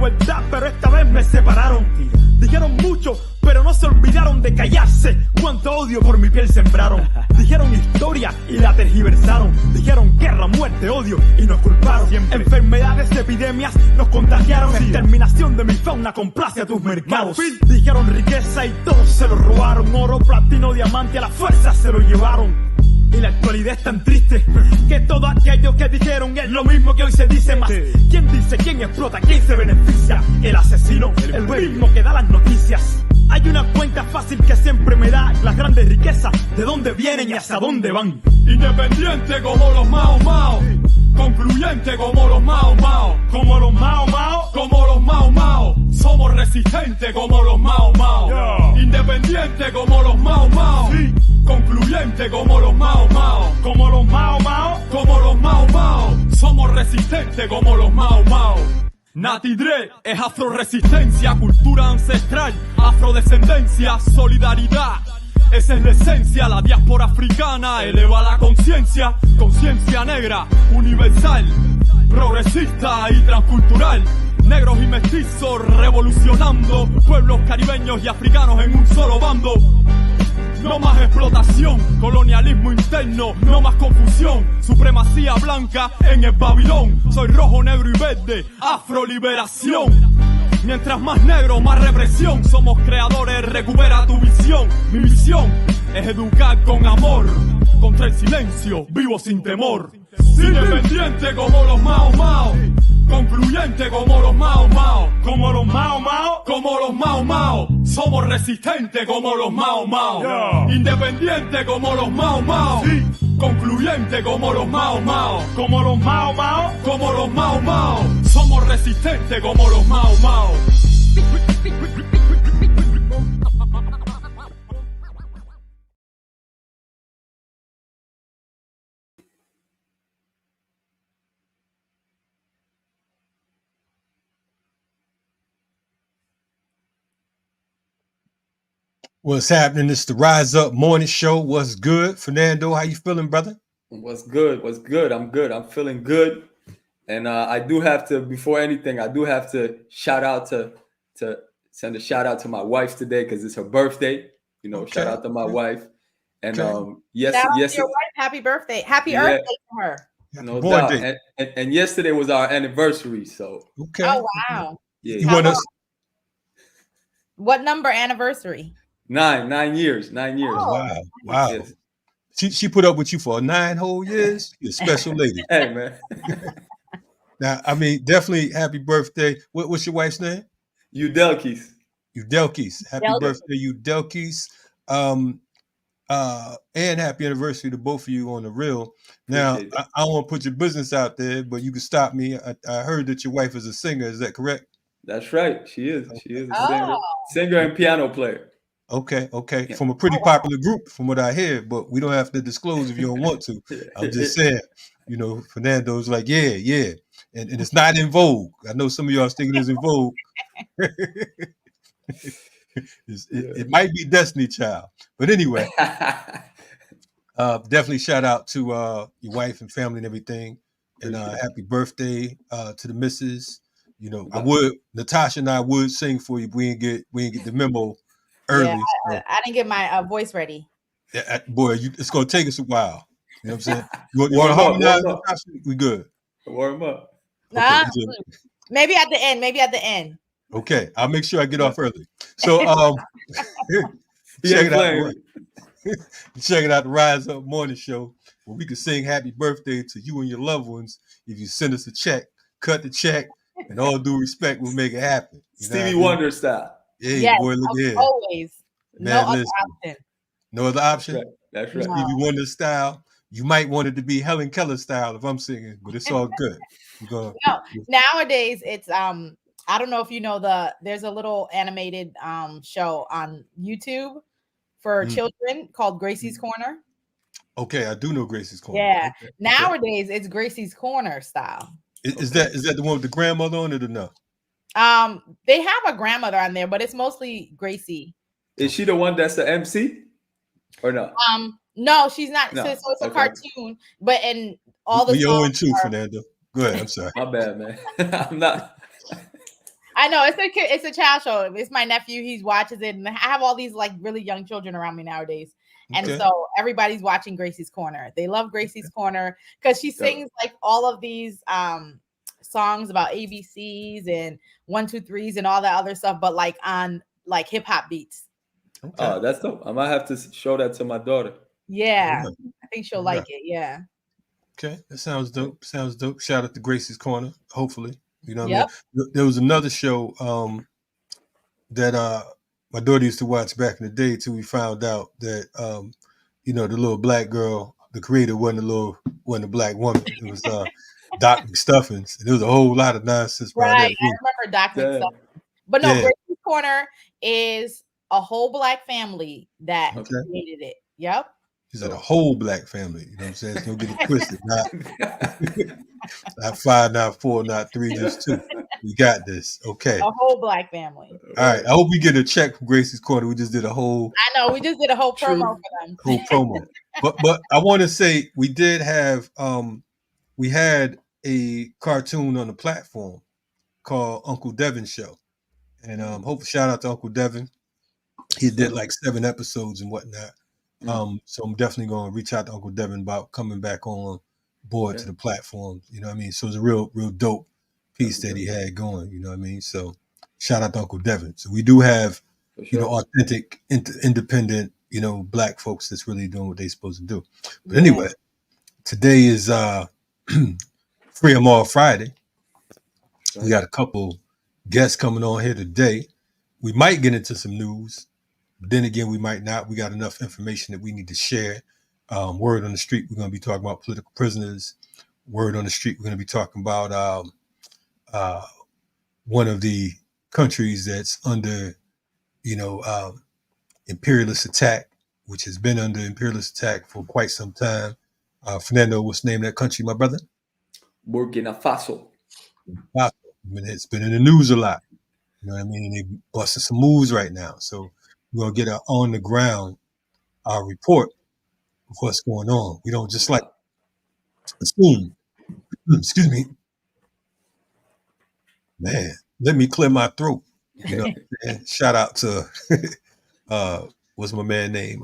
crueldad, pero esta vez me separaron. Dijeron mucho, pero no se olvidaron de callarse. Cuánto odio por mi piel sembraron. Dijeron historia y la tergiversaron. Dijeron guerra, muerte, odio y nos culparon. Enfermedades, epidemias nos contagiaron. Exterminación de mi fauna complace a tus mercados. Dijeron riqueza y todo se lo robaron. Oro, platino, diamante, a la fuerza se lo llevaron. Y la actualidad es tan triste que todo aquello que dijeron es lo mismo que hoy se dice más. ¿Quién dice? ¿Quién explota? ¿Quién se beneficia? El asesino, el mismo que da las noticias. Hay una cuenta fácil que siempre me da las grandes riquezas, de dónde vienen y hacia dónde van. Independiente como los Mao Mao, concluyente como los Mao Mao, como los Mao Mao, como los Mao Mao. Somos resistentes como los Mao Mao, independiente como los Mao Mao, concluyente como los Mao Mao, como los Mao Mao, como los Mao Mao. Somos resistentes como los Mao Mao. Nati Dre es afroresistencia, cultura ancestral, afrodescendencia, solidaridad. Esa es la esencia, la diáspora africana eleva la conciencia, conciencia negra, universal, progresista y transcultural. Negros y mestizos revolucionando, pueblos caribeños y africanos en un solo bando. No más explotación, colonialismo interno, no más confusión, supremacía blanca en el Babilón. Soy rojo, negro y verde, afroliberación. Mientras más negro, más represión. Somos creadores, recupera tu visión. Mi visión es educar con amor, contra el silencio, vivo sin temor. Independiente como los Mao Mao, concluyente como los Mao Mao, como los Mao Mao, como los Mao Mao. Somos resistentes como los Mao Mao, independiente como los Mao Mao, concluyente como los Mao Mao, como los Mao Mao, como los Mao Mao. Somos resistentes como los Mao Mao. What's happening? It's the Rise Up Morning Show. What's good? Fernando, how you feeling, brother? What's good? What's good? I'm good. I'm feeling good. And I do have to, before anything, I do have to send a shout out to my wife today because it's her birthday. You know, shout out to my wife. And yes, your wife, happy birthday. Happy Earth Day to her. No doubt. And yesterday was our anniversary. So Oh wow. Yeah. You want us? What number anniversary? 9 years. Oh, Wow. Yes. She put up with you for 9 whole years. You're a special lady. Hey man. Now, I mean, definitely happy birthday. What's your wife's name? Udelkis. Happy birthday, Udelkis. And happy anniversary to both of you on the real. Now, I don't want to put your business out there, but you can stop me. I heard that your wife is a singer. Is that correct? That's right. She is a singer and piano player. Okay. From a pretty popular group, from what I hear, but we don't have to disclose if you don't want to. I'm just saying, you know, Fernando's like, yeah. And it's not in vogue. I know some of y'all thinking it's in vogue. It might be Destiny Child. But anyway, definitely shout out to your wife and family and everything. And happy birthday to the missus. You know, Natasha and I would sing for you, but we didn't get the memo early. Yeah, I didn't get my voice ready. Yeah, boy, it's going to take us a while. You know what I'm saying? You want to harmonize, Natasha? We good. Warm up. Okay. Maybe at the end. Okay, I'll make sure I get off early. So check it out, the Rise Up Morning Show, where we can sing happy birthday to you and your loved ones if you send us a check, cut the check, and all due respect, we'll make it happen. Stevie Wonder style. Yeah, yes, boy, look here. Always. Man, no other option. No other option? That's right. Stevie Wonder style. You might want it to be Helen Keller style if I'm singing, but it's all good. Nowadays it's I don't know if you know there's a little animated show on YouTube for children called Gracie's Corner. Okay, I do know Gracie's Corner. Yeah. Okay. Nowadays it's Gracie's Corner style. Is that the one with the grandmother on it or no? They have a grandmother on there, but it's mostly Gracie. Is she the one that's the MC or no? No, she's not. No. So it's a cartoon, but in all the we 0-2, Fernando. Go ahead. I'm sorry. My bad, man. I'm not. I know it's a child show. It's my nephew. He watches it, and I have all these like really young children around me nowadays, and so everybody's watching Gracie's Corner. They love Gracie's Corner because she sings like all of these songs about ABCs and 1, 2, 3s and all that other stuff, but like on like hip hop beats. Okay. Oh, that's dope. I might have to show that to my daughter. Yeah, I think she'll like it. Yeah. Okay, that sounds dope. Sounds dope. Shout out to Gracie's Corner. Hopefully, you know what I mean? There was another show that my daughter used to watch back in the day till we found out that the little black girl, the creator wasn't a black woman. It was Doc McStuffins. And there was a whole lot of nonsense. Right, I remember Doc McStuffins. But no, Gracie's Corner is a whole black family that created it. Yep. She's a whole black family. You know what I'm saying? Don't get it twisted. Not 5, not 4, not 3, just 2. We got this. Okay. A whole black family. All right. I hope we get a check from Gracie's Corner. We just did a whole. I know. We just did a whole promo for them. Whole promo. But I want to say we did have we had a cartoon on the platform called Uncle Devin Show, and hopefully shout out to Uncle Devin. He did like 7 episodes and whatnot. So I'm definitely going to reach out to Uncle Devin about coming back on board to the platform. You know what I mean? So it's a real dope piece that he had going. You know what I mean? So shout out to Uncle Devin. So we do have, authentic, independent, black folks that's really doing what they're supposed to do. But anyway, today is Free 'em All Friday. We got a couple guests coming on here today. We might get into some news. But then again, we might not. We got enough information that we need to share. Word on the street, we're going to be talking about political prisoners. Word on the street, we're going to be talking about one of the countries that's under, imperialist attack, which has been under imperialist attack for quite some time. Fernando, what's the name of that country, my brother? Burkina Faso. It's been in the news a lot. You know what I mean? And they busting some moves right now. So we're going to get an on-the-ground report of what's going on. We don't just like assume. Excuse me. Man, let me clear my throat. Shout out to, what's my man name?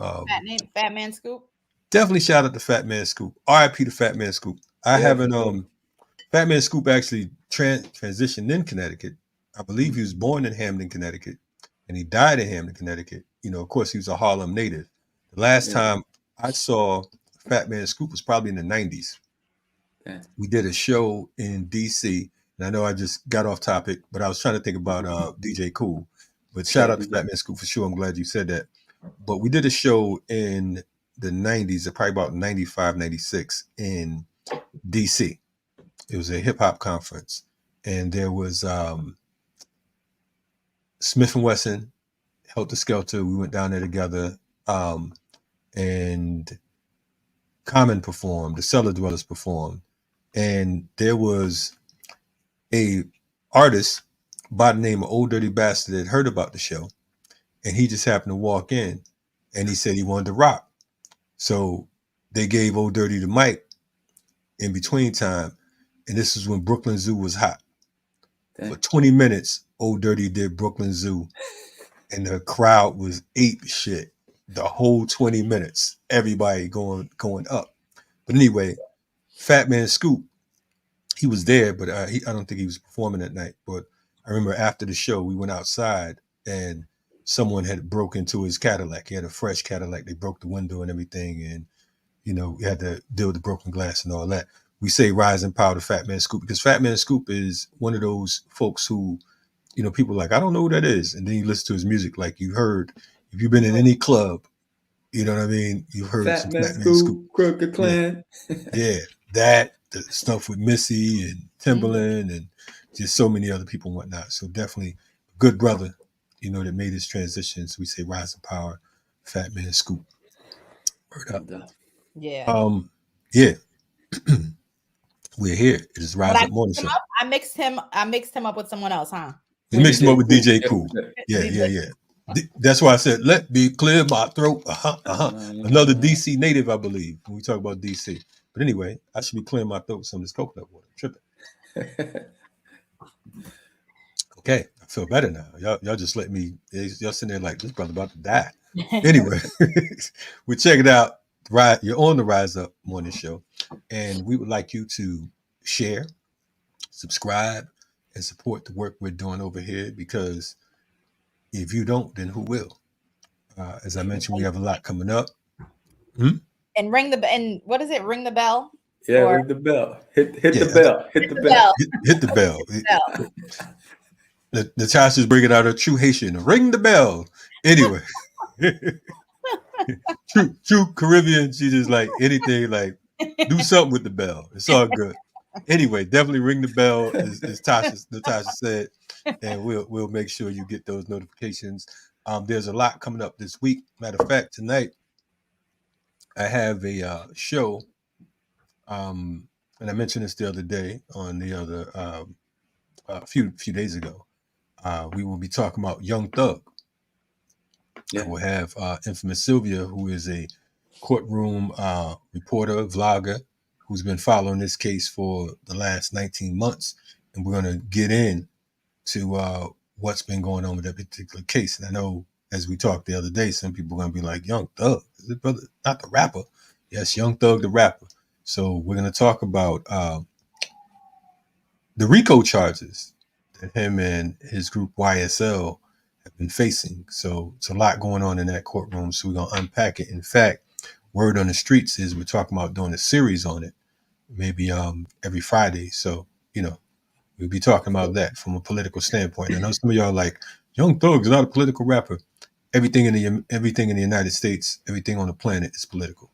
Fat Man Scoop. Definitely shout out to Fat Man Scoop. R.I.P. to Fat Man Scoop. I haven't, Fat Man Scoop actually transitioned in Connecticut. I believe he was born in Hamden, Connecticut. And he died in Hamden, Connecticut. Of course, he was a Harlem native. The last time I saw Fat Man Scoop was probably in the 90s. Yeah. We did a show in D.C. And I know I just got off topic, but I was trying to think about DJ Cool. But shout out to Fat Man Scoop for sure. I'm glad you said that. But we did a show in the 90s, probably about 95, 96 in D.C. It was a hip-hop conference. And there was Smith & Wesson, Helter Skelter. We went down there together. And Common performed. The Cellar Dwellers performed. And there was a artist by the name of Old Dirty Bastard that heard about the show. And he just happened to walk in. And he said he wanted to rock. So they gave Old Dirty the mic in between time. And this is when Brooklyn Zoo was hot. For 20 minutes, Old Dirty did Brooklyn Zoo, and the crowd was ape shit. The whole 20 minutes, everybody going up. But anyway, Fat Man Scoop, he was there, but I don't think he was performing that night. But I remember after the show, we went outside, and someone had broke into his Cadillac. He had a fresh Cadillac. They broke the window and everything, and we had to deal with the broken glass and all that. We say rise and power to Fat Man Scoop because Fat Man Scoop is one of those folks who, people are like, I don't know who that is. And then you listen to his music, like you heard, if you've been in any club, you know what I mean? You've heard Fat Man Scoop, Crooked Clan. Yeah, the stuff with Missy and Timberland and just so many other people and whatnot. So definitely a good brother, that made his transition. So we say rise and power, Fat Man Scoop. Word up. Yeah. Yeah. We're here. It is Rise Up Morning Show. I mixed him up with someone else, huh? You mixed him up with DJ Cool. Yeah. That's why I said, let me clear my throat. Another DC native, I believe, when we talk about DC. But anyway, I should be clearing my throat with some of this coconut water. I'm tripping. Okay, I feel better now. Y'all just let me. Y'all sitting there like this brother about to die. Anyway, we're checking out. You're on the Rise Up Morning Show, and we would like you to share, subscribe, and support the work we're doing over here. Because if you don't, then who will? As I mentioned, we have a lot coming up. And ring the and what is it? Ring the bell. Yeah, ring the bell. Hit the bell. Hit the bell. Hit the bell. Natasha's bringing out her true Haitian. Ring the bell. Anyway, true Caribbean. She just like anything. Like do something with the bell. It's all good. Anyway, definitely ring the bell, as Natasha said, and we'll make sure you get those notifications. There's a lot coming up this week. Matter of fact, tonight I have a show. And I mentioned this the other day on the other a few days ago. We will be talking about Young Thug. Yeah. We'll have infamous Sylvia, who is a courtroom reporter, vlogger, who's been following this case for the last 19 months. And we're going to get in to what's been going on with that particular case. And I know, as we talked the other day, some people are going to be like, Young Thug, is it brother? Not the rapper. Yes, Young Thug, the rapper. So we're going to talk about the RICO charges that him and his group YSL have been facing. So it's a lot going on in that courtroom. So we're going to unpack it. In fact, word on the streets is we're talking about doing a series on it, maybe every Friday. So, we'll be talking about that from a political standpoint. I know some of y'all are like, Young Thug is not a political rapper. Everything in the United States, everything on the planet is political.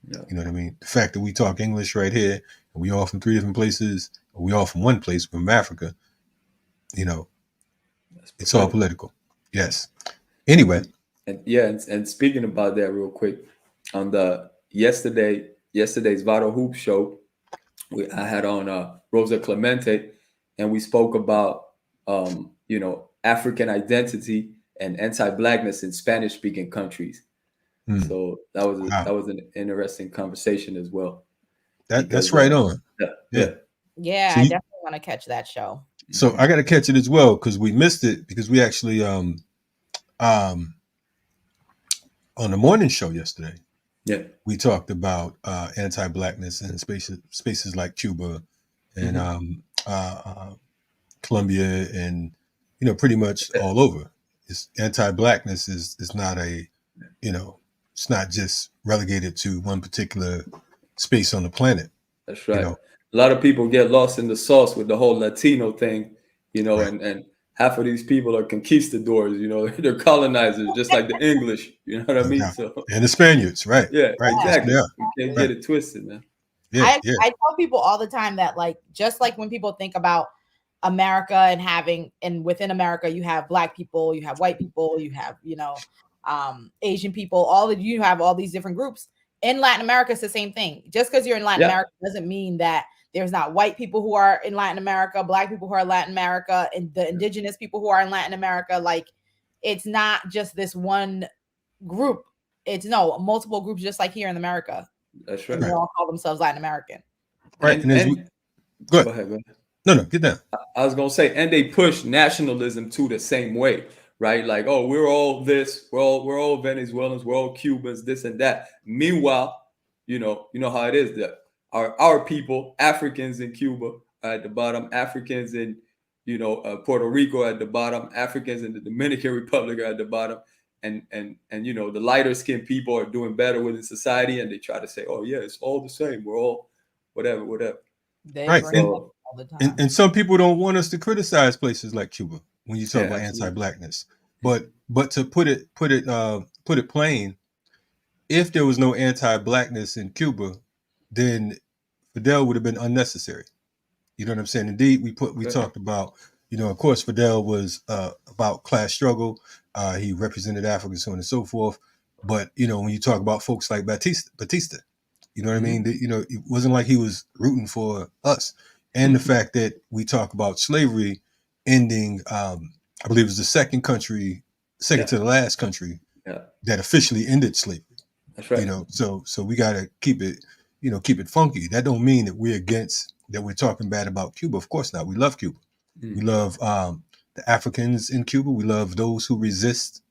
Yeah. You know what I mean? The fact that we talk English right here, and we all from 3 different places, or we all from one place, from Africa, it's all political. Yes. Anyway. And speaking about that real quick, on the yesterday's Vital Hoop show, I had on Rosa Clemente, and we spoke about African identity and anti-blackness in Spanish-speaking countries. So that was an interesting conversation as well. That's right on. Yeah, so I definitely want to catch that show. So I got to catch it as well because we missed it because we actually on the morning show yesterday. Yeah, we talked about anti-blackness in spaces like Cuba and Colombia and pretty much all over. It's anti-blackness is not a it's not just relegated to one particular space on the planet. That's right. A lot of people get lost in the sauce with the whole Latino thing, right. and half of these people are conquistadors, they're colonizers, just like the English, you know what I mean? So and the Spaniards, right? Yeah, right. Exactly. Yeah. You can't get it twisted, man. I tell people all the time that just like when people think about America and within America, you have Black people, you have white people, you have, Asian people, you have all these different groups. In Latin America, it's the same thing. Just because you're in Latin America doesn't mean that there's not white people who are in Latin America, Black people who are in Latin America, and the indigenous people who are in Latin America. It's not just this one group. It's multiple groups, just like here in America. That's right. They all call themselves Latin American. Right. Go ahead. No, get down. I was going to say, and they push nationalism too the same way. Right, like, oh, we're all this, we're all Venezuelans, we're all Cubans, this and that. Meanwhile, you know how it is that our people, Africans in Cuba are at the bottom, Africans in Puerto Rico at the bottom, Africans in the Dominican Republic are at the bottom, and the lighter skinned people are doing better within society, and they try to say, oh yeah, it's all the same, we're all whatever. Right, and some people don't want us to criticize places like Cuba when you talk about anti-blackness, but to put it plain, if there was no anti-blackness in Cuba, then Fidel would have been unnecessary. You know what I'm saying? Indeed, we talked about, of course, Fidel was about class struggle. He represented Africa, so on and so forth. But when you talk about folks like Batista, you know what I mean? It wasn't like he was rooting for us. And the fact that we talk about slavery ending, I believe it was the second to the last country that officially ended slavery. That's right. So we got to keep it funky. That don't mean that we're talking bad about Cuba. Of course not. We love Cuba. We love the Africans in Cuba. We love those who resist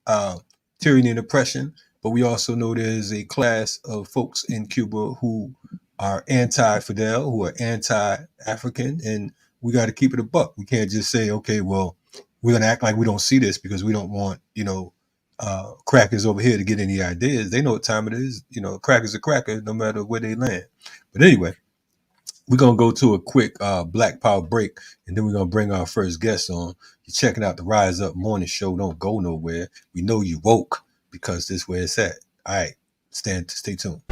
tyranny and oppression. But we also know there's a class of folks in Cuba who are anti-Fidel, who are anti-African, and we got to keep it a buck. We can't just say, okay, well, we're going to act like we don't see this because we don't want, crackers over here to get any ideas. They know what time it is. Crackers are crackers no matter where they land. But anyway, we're going to go to a quick Black Power break, and then we're going to bring our first guest on. You're checking out the Rise Up Morning Show. Don't go nowhere. We know you woke because this is where it's at. All right, stay tuned.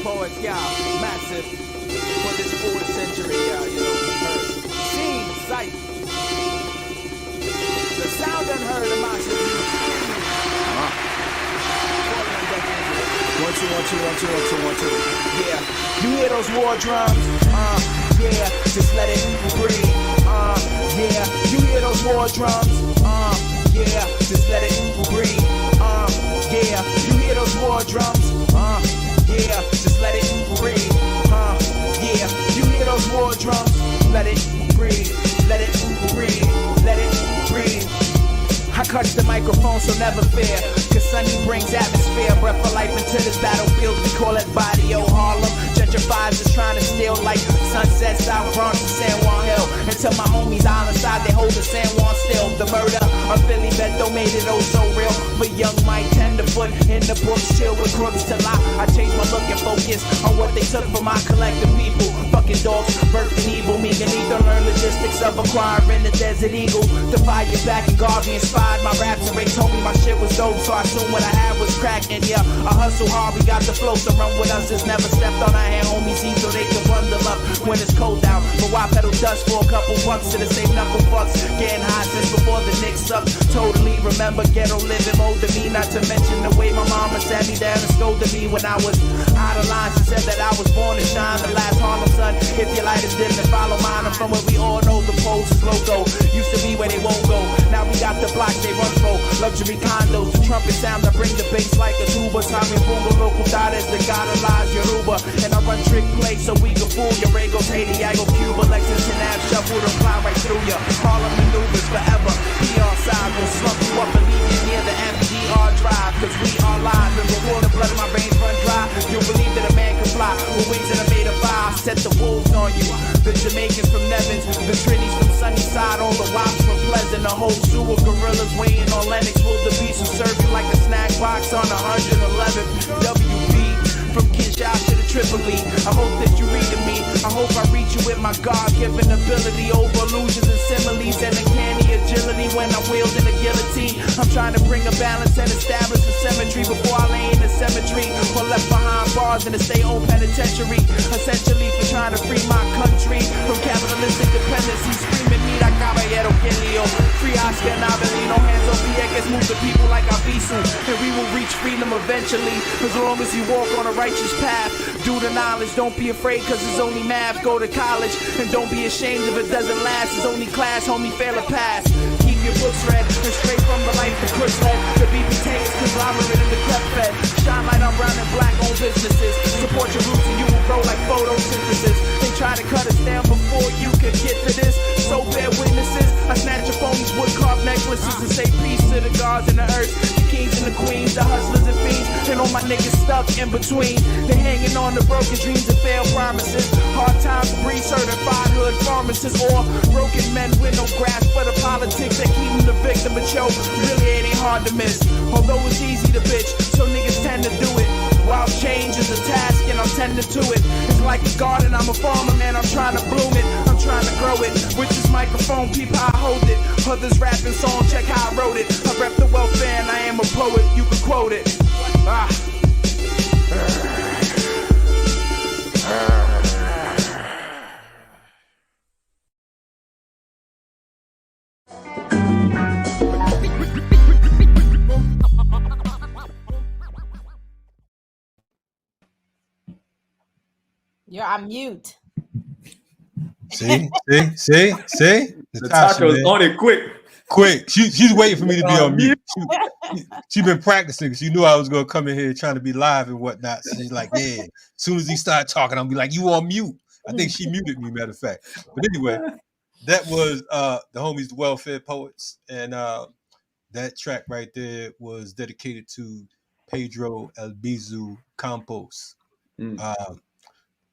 Poets, yeah, massive for this 4th century, heard, seen, sight, the sound unheard, the massive One, two. Yeah, you hear those war drums? Yeah, just let it breathe. Yeah, you hear those war drums? Yeah, just let it breathe. Yeah, you hear those war drums? Yeah, just let it breathe. Yeah, you hear those war drums? Let it breathe. Let it breathe. Let it breathe. I touch the microphone, so never fear. Cause Sunny brings atmosphere, breath of life into this battlefield. We call it Barrio Harlem. Gentrifiers is trying to steal like Sunset, South Bronx, and San Juan Hill. Until my homies island side, they hold the San Juan still. The murder of Philly Bento made it oh so real. But young Mike Tenderfoot in the books, chill with crooks till I changed my look and focus on what they took from my collective people. Fucking dogs, birthed in evil. Me and Ethan learn logistics of acquiring the Desert Eagle. Defy your back and Garvey inspired my raps, and Ray told me my shit was dope, so I assumed what I had was crack. And yeah, I hustle hard, we got the flow, so run with us. Just never stepped on our hand, homies, so they can bundle up when it's cold out. But why pedal dust for a couple bucks to the same knuckle fucks? Getting high since before the Knicks sucked. Totally remember ghetto living older me, not to mention the way my mama sat me down and scolded me when I was out of line. She said that I was born to shine, the last Harlem sun. If your lighters didn't follow mine, I'm from where we all know the poles is loco. Used to be where they won't go. Now we got the blocks they run for. Luxury condos, the trumpet sound that bring the bass like a tuba. Tommy Bungo, local daughters, the god alive Yoruba. And I run trick play so we can fool your Regos, Haiti, I go Cuba, Lexington Ave, shuffle to fly right through ya. Harlem maneuvers forever. Be on side, we'll slump you up and leave you near the MGR drive. Cause we are live, and before the blood of my veins run dry, you'll believe that a man can fly with wings that are made of fire. Set the wolves on you. The Jamaicans from Nevins, the Trinnies from Sunnyside, all the wops from Pleasant, the whole zoo of gorillas waiting on Lennox. Will the beast who serve you like a snack box on 111 WB. From Kinshasa to Tripoli, I hope that you reading me. I hope I reach you with my God-given ability over illusions and similes and uncanny agility when I'm wielding a guillotine. I'm trying to bring a balance and establish a symmetry before I lay in the cemetery or left behind bars in a state-owned penitentiary. Essentially for trying to free my country from capitalistic dependency. Screaming, mira caballero, que lío. Free Oscar and Avelino, hands on Vieques, move the people like Avisu. And we will reach freedom eventually, as long as you walk on a righteous path. Do the knowledge, don't be afraid cause it's only math. Go to college and don't be ashamed if it doesn't last. It's only class, homie, fail or pass. Keep your books read and straight from the life the Chris led. The BBT is conglomerate in the club fed. Shine light on brown and black owned businesses. Support your roots and you will grow like photosynthesis. They try to cut us down before you could get to this. So bear witnesses. I snatch your phonies, wood carved necklaces and say peace to the gods and the earth, the kings and the queens, the hustlers and fiends, and all my niggas stuck in between. They hanging on to broken dreams and failed promises. Hard times breed certified hood pharmacists or broken men with no grasp for the politics that keep them the victim. But yo, really it ain't hard to miss. Although it's easy to bitch, so niggas tend to do it. While change is a task and I'm tending to it. It's like a garden, I'm a farmer, man, I'm trying to bloom it. I'm trying to grow it. With this microphone, peep how I hold it. Others rapping song, check how I wrote it. I rep the welfare and I am a poet, you can quote it. You're on mute. See. Natasha's man. on it quick. She's waiting for me to be on mute. She's been practicing because she knew I was gonna come in here trying to be live and whatnot. So she's like, yeah. As soon as he started talking, I'll be like, you on mute. I think she muted me, matter of fact. But anyway, that was the homies, the Welfare Poets, and that track right there was dedicated to Pedro Albizu Campos.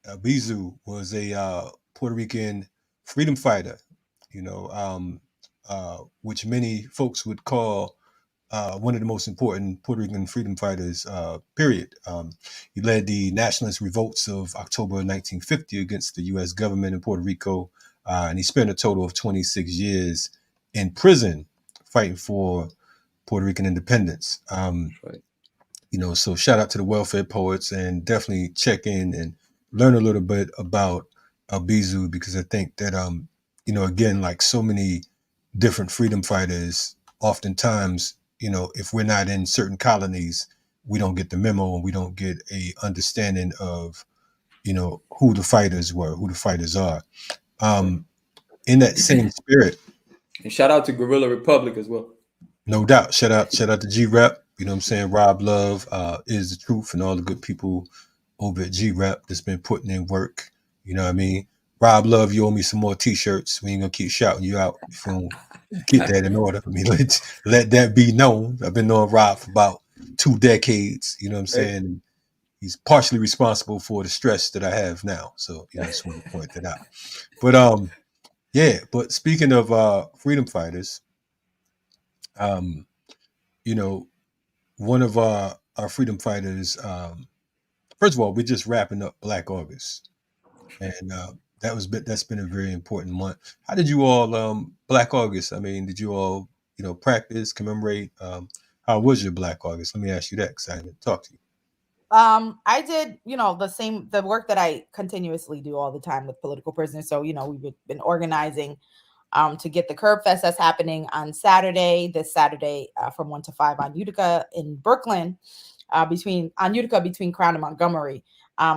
Albizu was a Puerto Rican freedom fighter, which many folks would call one of the most important Puerto Rican freedom fighters, period. He led the nationalist revolts of October 1950 against the U.S. government in Puerto Rico, and he spent a total of 26 years in prison fighting for Puerto Rican independence. Right. So shout out to the Welfare Poets, and definitely check in and learn a little bit about Albizu, because I think that, again, like so many different freedom fighters, oftentimes, if we're not in certain colonies, we don't get the memo and we don't get a understanding of, who the fighters were, who the fighters are. In that same spirit. And shout out to Guerrilla Republic as well. No doubt. Shout out to G-Rep. You know what I'm saying? Rob Love is the truth, and all the good people over at G-Rep that's been putting in work. You know what I mean? Rob Love, you owe me some more T-shirts. We ain't gonna keep shouting you out if you don't get that in order. I mean, let that be known. I've been knowing Rob for about 2 decades. You know what I'm saying? And he's partially responsible for the stress that I have now. So I just want to point that out. But but speaking of freedom fighters, one of our freedom fighters, first of all, we're just wrapping up Black August, and that's been a very important month. How did you all Black August? I mean, did you all practice, commemorate? How was your Black August? Let me ask you that, because I didn't talk to you. I did, the work that I continuously do all the time with political prisoners. So, we've been organizing to get the Curb Fest that's happening on this Saturday from 1 to 5 on Utica in Brooklyn, between Crown and Montgomery.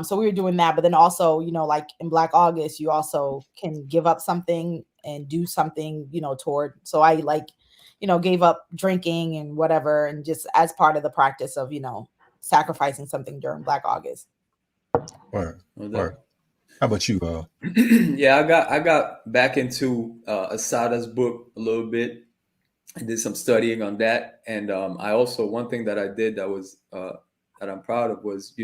So we were doing that, but then also, like in Black August, you also can give up something and do something, toward. So I gave up drinking and whatever, and just as part of the practice of, sacrificing something during Black August. Word. How about you? Yeah, I got back into Asada's book a little bit. I did some studying on that, and I also, one thing that I did that was that I'm proud of was,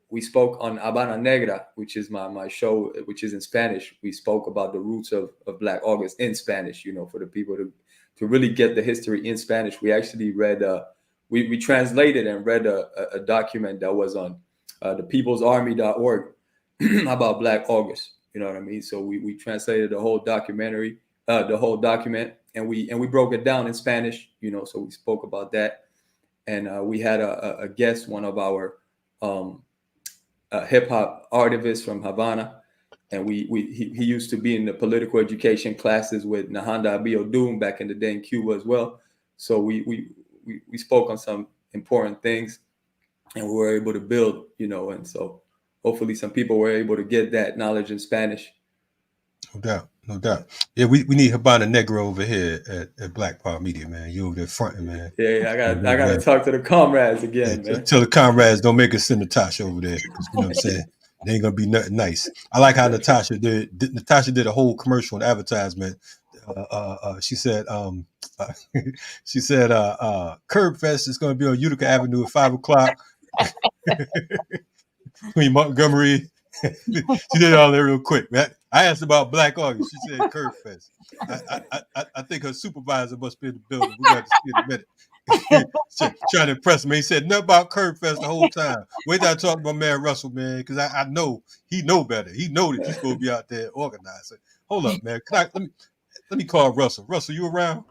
we spoke on Habana Negra, which is my show, which is in Spanish. We spoke about the roots of Black August in Spanish, for the people to really get the history in Spanish. We actually read we translated and read a document that was on thepeoplesarmy.org about Black August. You know what I mean? So we translated the whole document, and we broke it down in Spanish. So we spoke about that, and we had a guest, one of our hip hop artists from Havana, and he used to be in the political education classes with Nahanda Abiodun back in the day in Cuba as well. So we spoke on some important things, and we were able to build, and so hopefully some people were able to get that knowledge in Spanish. No doubt. Yeah, we need Habana Negra over here at Black Power Media, man. You over there fronting, man. Yeah, I gotta talk to the comrades again, man. Tell the comrades don't make us send Natasha over there, because you know what I'm saying? It ain't gonna be nothing nice. I like how Natasha did a whole commercial and advertisement. She said Curb Fest is gonna be on Utica Avenue at 5:00 between Montgomery. She did all that real quick, man. I asked about Black August. She said Curb Fest. I think her supervisor must be in the building. We got to see in a minute. Trying to impress me. He said nothing about Curb Fest the whole time. Wait till I talk to my man Russell, man, because I know he know better. He know that you're supposed to be out there organizing. Hold up, man. Let me call Russell. Russell, you around?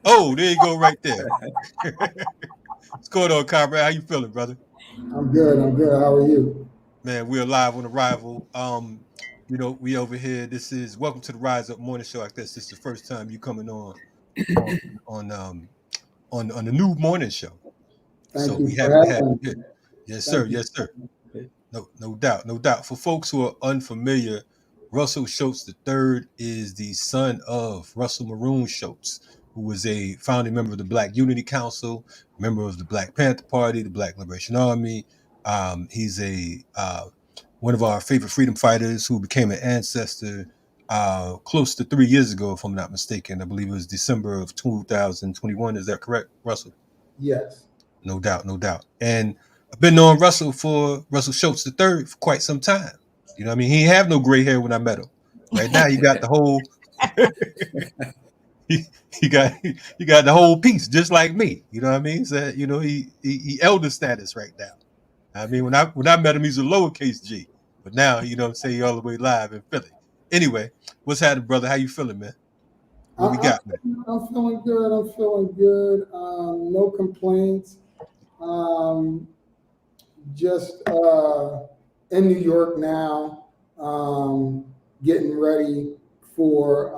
Oh, there you go, right there. What's going on, comrade? How you feeling, brother? I'm good. How are you? Man, we're live on arrival. We over here. This is Welcome to the Rise Up Morning Show. I guess this is the first time you coming on the new morning show. Thank so you we for haven't had having it. Yes, sir. Yes, sir. No doubt, no doubt. For folks who are unfamiliar, Russell Shoatz III is the son of Russell Maroon Shoatz, who was a founding member of the Black Unity Council, member of the Black Panther Party, the Black Liberation Army. He's one of our favorite freedom fighters who became an ancestor close to 3 years ago, if I'm not mistaken. I believe it was December of 2021. Is that correct, Russell? Yes. No doubt, no doubt. And I've been knowing Russell Shoatz III for quite some time. You know what I mean? He didn't have no gray hair when I met him. Right now, you got the whole he got the whole piece, just like me. You know what I mean? So, you know, he elder status right now. I mean, when I met him, he's a lowercase G. But now, you know what I'm saying, all the way live in Philly. Anyway, what's happening, brother? How you feeling, man? What we got, man? I'm feeling good. No complaints. Just in New York now, getting ready for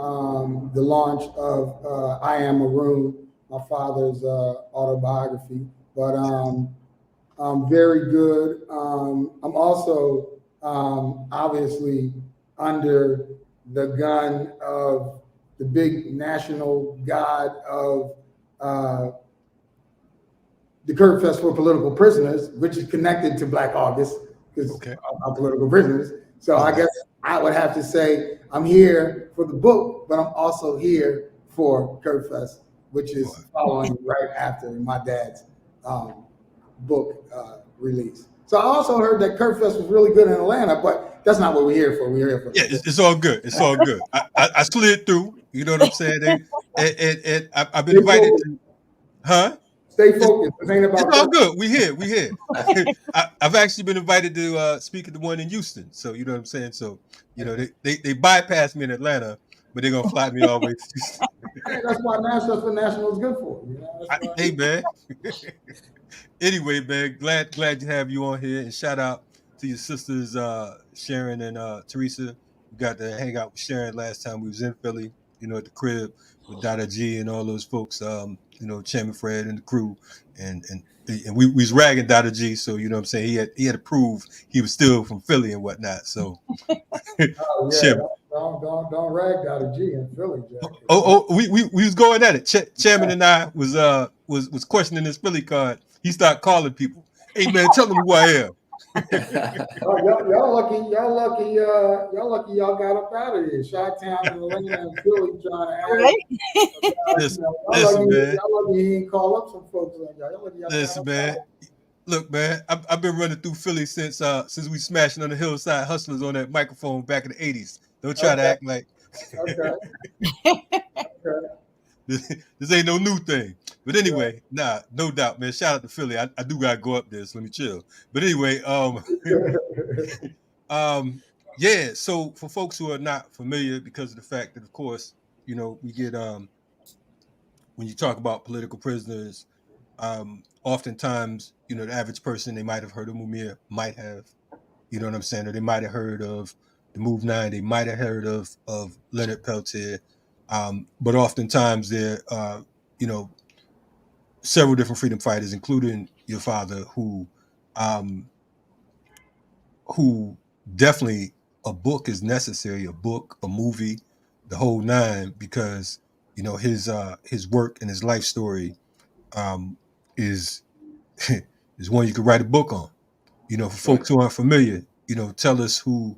the launch of I Am Maroon, my father's autobiography. But very good. I'm also obviously under the gun of the big national god of the Kurt Fest for Political Prisoners, which is connected to Black August, because our political prisoners. So I guess I would have to say I'm here for the book, but I'm also here for Kurt Fest, which is following right after my dad's book release. So I also heard that Kurt Fest was really good in Atlanta, but that's not what we're here for. We're here for it's all good. It's all good. I slid through. You know what I'm saying? I've been invited to, huh? Stay focused. It's all good. We here. I've actually been invited to speak at the one in Houston. So you know what I'm saying. So you know they bypassed me in Atlanta, but they're gonna fly me all the way to Houston. That's what National is good for. You know? Hey man. Anyway, man, glad to have you on here, and shout out to your sisters Sharon and Teresa. We got to hang out with Sharon last time we was in Philly. You know, at the crib with Dada G and all those folks. You know, Chairman Fred and the crew, and we was ragging Dada G, so you know what I'm saying, he had to prove he was still from Philly and whatnot. So don't rag Dada G in Philly, Jack. We was going at it. Chairman and I was questioning his Philly card. He started calling people. Hey man, tell them who I am. Y'all lucky y'all got up out of here. Chi-Town and Atlanta and Philly trying to Listen, man. Y'all lucky he didn't call up some folks like y'all. Listen, man. Look, man, I've been running through Philly since we smashing on the Hillside Hustlers on that microphone back in the 80s. Don't try to act like this ain't no new thing. But anyway, no doubt, man. Shout out to Philly. I do gotta go up there, so let me chill. But anyway, yeah. So for folks who are not familiar, because of the fact that, of course, you know, we get when you talk about political prisoners, oftentimes, you know, the average person, they might have heard of Mumia, might have, you know what I'm saying, or they might have heard of the Move 9, they might have heard of Leonard Peltier, but oftentimes there are, you know, several different freedom fighters, including your father, who definitely a book is necessary, a book, a movie, the whole nine, because, you know, his work and his life story is one you could write a book on. You know, for folks who aren't familiar, you know, tell us who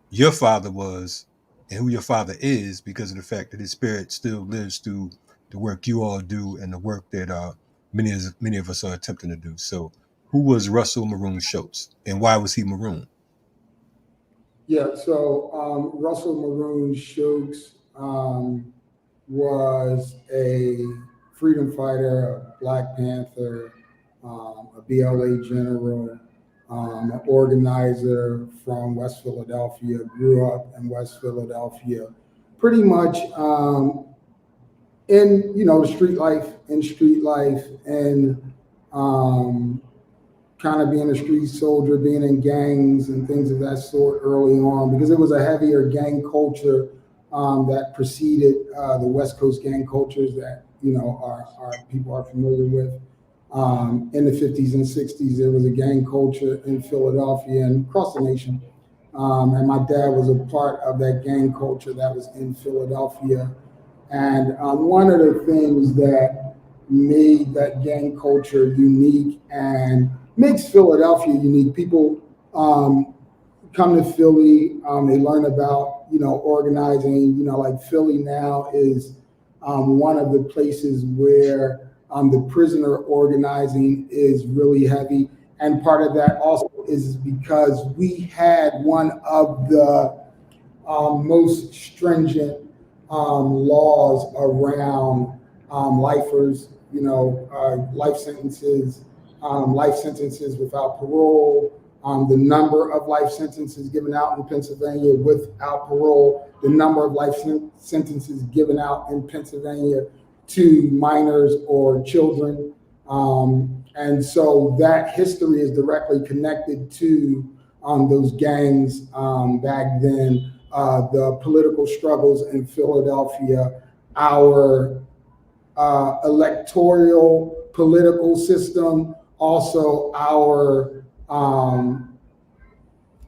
your father was and who your father is, because of the fact that his spirit still lives through the work you all do and the work that many of us are attempting to do. So who was Russell Maroon Shoatz, and why was he maroon? Yeah, so Russell Maroon Shoatz was a freedom fighter, a Black Panther, a BLA general, an organizer from West Philadelphia, grew up in West Philadelphia, pretty much in, you know, street life, and kind of being a street soldier, being in gangs and things of that sort early on, because it was a heavier gang culture that preceded the West Coast gang cultures that, you know, our people are familiar with. In the 50s and 60s, there was a gang culture in Philadelphia and across the nation. And my dad was a part of that gang culture that was in Philadelphia. And one of the things that made that gang culture unique and makes Philadelphia unique, people come to Philly, they learn about, organizing, like Philly now is one of the places where the prisoner organizing is really heavy. And part of that also is because we had one of the most stringent laws around lifers, life sentences without parole, the number of life sentences given out in Pennsylvania without parole, the number of life sentences given out in Pennsylvania to minors or children. And so that history is directly connected to those gangs back then, the political struggles in Philadelphia, our electoral political system, also our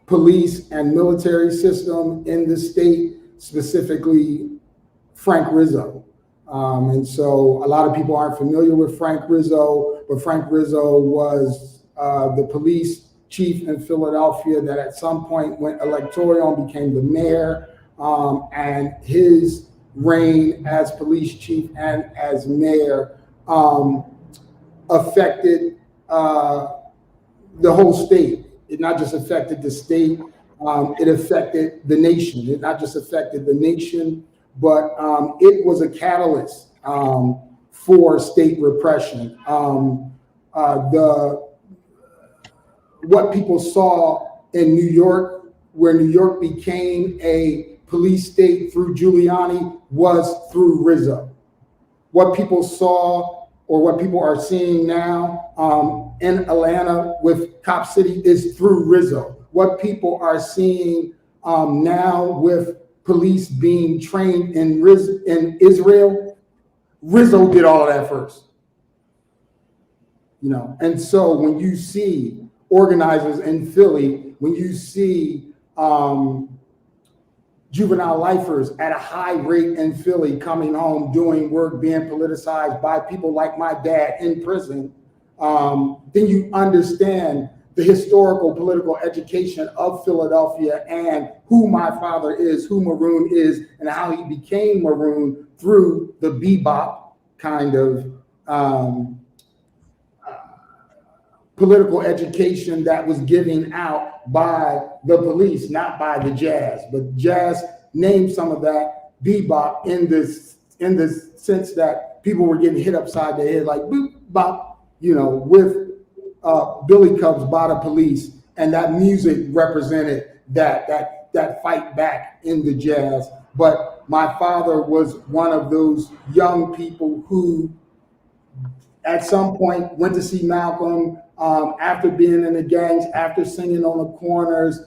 police and military system in the state, specifically Frank Rizzo. And so a lot of people aren't familiar with Frank Rizzo, but Frank Rizzo was the police chief in Philadelphia that at some point went electoral and became the mayor. And his reign as police chief and as mayor affected the whole state. It not just affected the state, it affected the nation. It not just affected the nation, but it was a catalyst for state repression. What people saw in New York, where New York became a police state through Giuliani, was through Rizzo. What people saw, or what people are seeing now in Atlanta with Cop City, is through Rizzo. What people are seeing now with police being trained in Israel, Rizzo did all of that first. And so when you see organizers in Philly, when you see juvenile lifers at a high rate in Philly coming home, doing work, being politicized by people like my dad in prison, then you understand the historical political education of Philadelphia and who my father is, who Maroon is, and how he became Maroon through the bebop kind of political education that was given out by the police, not by the jazz. But jazz named some of that bebop in the sense that people were getting hit upside the head like boop bop, with Billy Cubs by the police, and that music represented that fight back in the jazz. But my father was one of those young people who at some point went to see Malcolm after being in the gangs, after singing on the corners,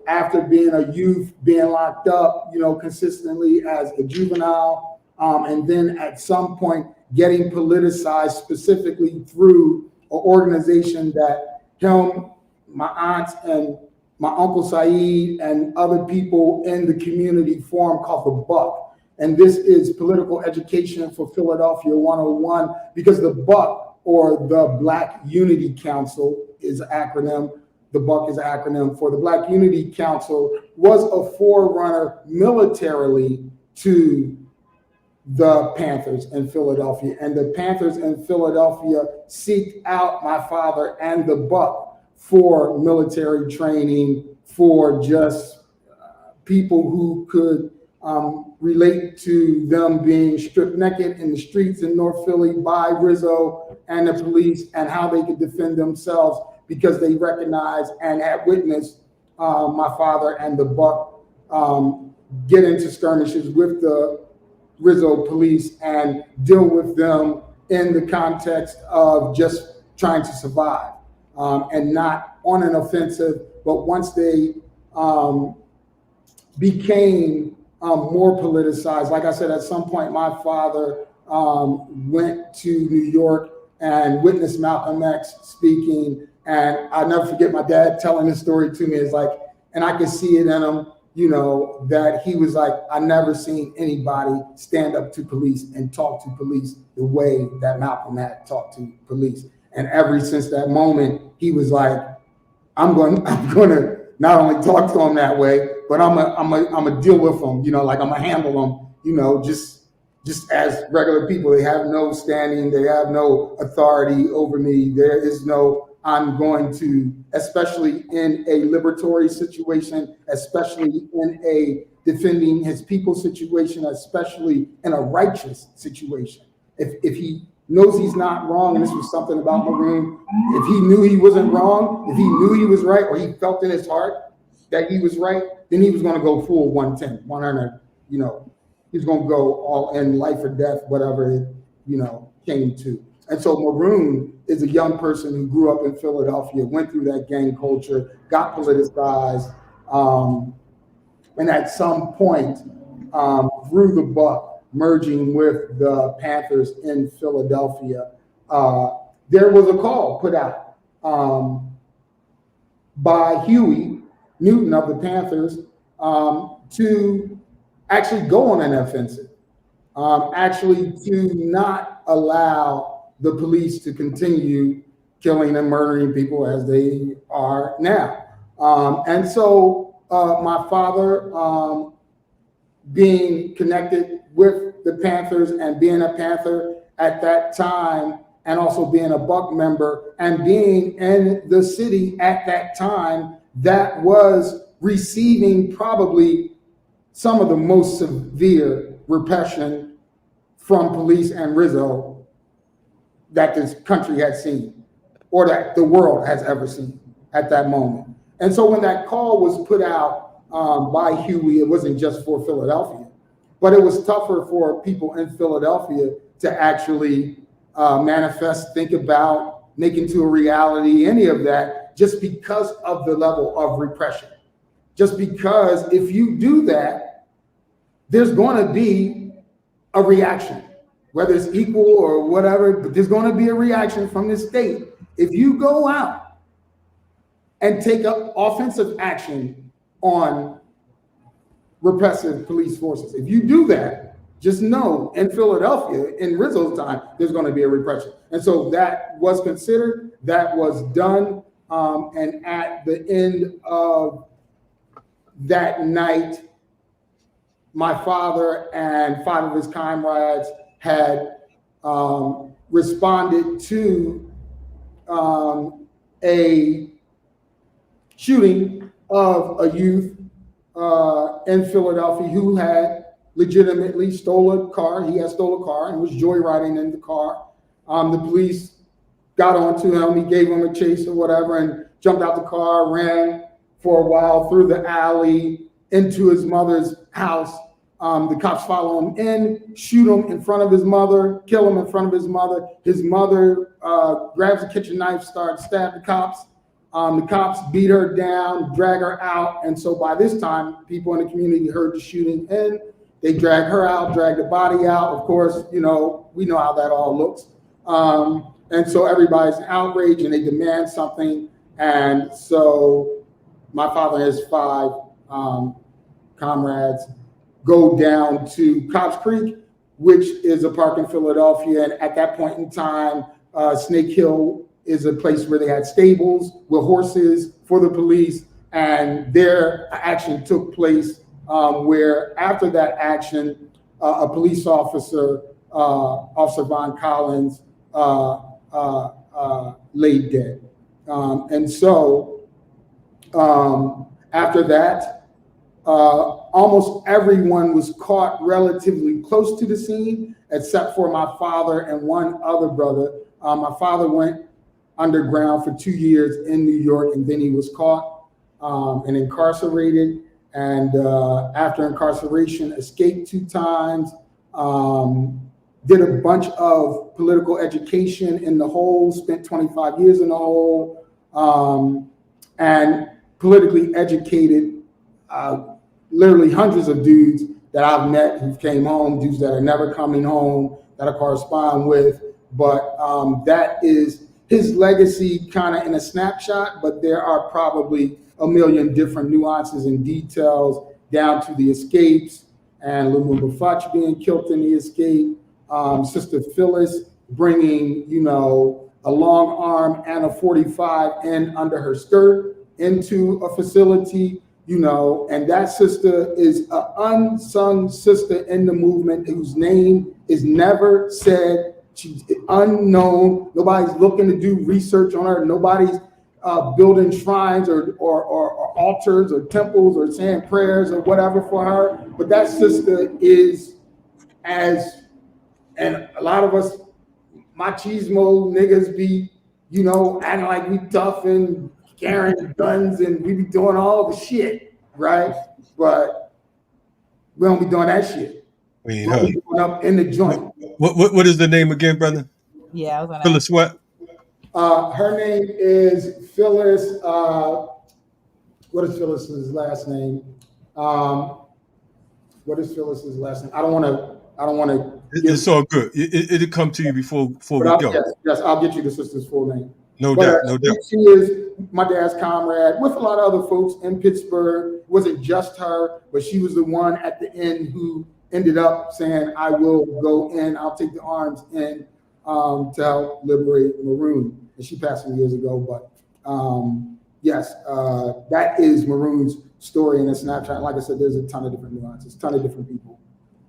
after being a youth, being locked up, consistently as a juvenile, and then at some point getting politicized specifically through an organization that him, my aunts, and my Uncle Saeed and other people in the community formed called the Buck. And this is political education for Philadelphia 101, because the Buck, or the Black Unity Council, is an acronym. The Buck is an acronym for the Black Unity Council, was a forerunner militarily to the Panthers in Philadelphia. And the Panthers in Philadelphia seeked out my father and the Buck for military training, for just people who could relate to them being stripped naked in the streets in North Philly by Rizzo and the police, and how they could defend themselves, because they recognized and had witnessed my father and the Buck get into skirmishes with the Rizzo police and deal with them in the context of just trying to survive, and not on an offensive. But once they became more politicized, like I said, at some point my father went to New York and witnessed Malcolm X speaking. And I'll never forget my dad telling this story to me. It's like, and I could see it in him, you know, that he was like, I never seen anybody stand up to police and talk to police the way that Malcolm had talked to police. And ever since that moment, he was like, I'm going to not only talk to him that way, but I'm gonna deal with them, you know, like I'm gonna handle them, you know, just as regular people. They have no standing, they have no authority over me. There is no, I'm going to, especially in a liberatory situation, especially in a defending his people situation, especially in a righteous situation. If he knows he's not wrong, and this was something about Maroon, if he knew he wasn't wrong, if he knew he was right, or he felt in his heart that he was right, then he was going to go full 110, 100, you know, he's going to go all in, life or death, whatever it, you know, came to. And so Maroon is a young person who grew up in Philadelphia, went through that gang culture, got politicized, and at some point threw the buck, merging with the Panthers in Philadelphia. There was a call put out by Huey Newton of the Panthers to actually go on an offensive, actually to not allow the police to continue killing and murdering people as they are now. And so my father, being connected with the Panthers and being a Panther at that time, and also being a Buck member and being in the city at that time that was receiving probably some of the most severe repression from police and Rizzo that this country has seen, or that the world has ever seen at that moment. And so when that call was put out by Huey, it wasn't just for Philadelphia, but it was tougher for people in Philadelphia to actually manifest, think about, make into a reality, any of that, just because of the level of repression. Just because if you do that, there's going to be a reaction, whether it's equal or whatever, but there's going to be a reaction from the state. If you go out and take up offensive action on repressive police forces, if you do that, just know in Philadelphia, in Rizzo's time, there's going to be a repression. And so that was considered, that was done. And at the end of that night, my father and 5 of his comrades had responded to a shooting of a youth in Philadelphia who had legitimately stole a car. He had stole a car and was joyriding in the car. The police got onto him. He gave him a chase or whatever and jumped out the car, ran for a while through the alley into his mother's house. The cops follow him in, shoot him in front of his mother, kill him in front of his mother. His mother grabs a kitchen knife, starts stab the cops. The cops beat her down, drag her out. And so by this time, people in the community heard the shooting and they drag her out, drag the body out. Of course, you know, we know how that all looks. And so everybody's outraged and they demand something. And so my father and his 5 comrades go down to Cobbs Creek, which is a park in Philadelphia. And at that point in time, Snake Hill is a place where they had stables with horses for the police. And their action took place where after that action, a police officer, Officer Von Collins, laid dead. And so after that, almost everyone was caught relatively close to the scene, except for my father and 1 other brother. My father went underground for 2 years in New York, and then he was caught and incarcerated. And after incarceration, escaped 2 times, did a bunch of political education in the hole, spent 25 years in the hole, and politically educated literally hundreds of dudes that I've met who came home, dudes that are never coming home, that I correspond with. but that is his legacy kind of in a snapshot, but there are probably a million different nuances and details down to the escapes and Lumumba Fudge being killed in the escape, Sister Phyllis bringing, you know, a long arm and a 45 in under her skirt into a facility, you know, and that sister is an unsung sister in the movement whose name is never said. She's unknown. Nobody's looking to do research on her. Nobody's building shrines or altars or temples or saying prayers or whatever for her. But that sister is and a lot of us machismo niggas be, you know, acting like we tough and carrying guns and we be doing all the shit, right? But we don't be doing that shit. We be going up in the joint. What is the name again, brother? Yeah, I was on Phyllis what? Her name is Phyllis. What is Phyllis's last name? What is Phyllis's last name? I don't want to. It's all good. It'll come to you before we go. Yes, I'll get you the sister's full name. No doubt. She is my dad's comrade with a lot of other folks in Pittsburgh. It wasn't just her, but she was the one at the end who ended up saying, I will go in, I'll take the arms in to help liberate Maroon. And she passed some years ago, but yes, that is Maroon's story in a snapshot. Like I said, there's a ton of different nuances, a ton of different people.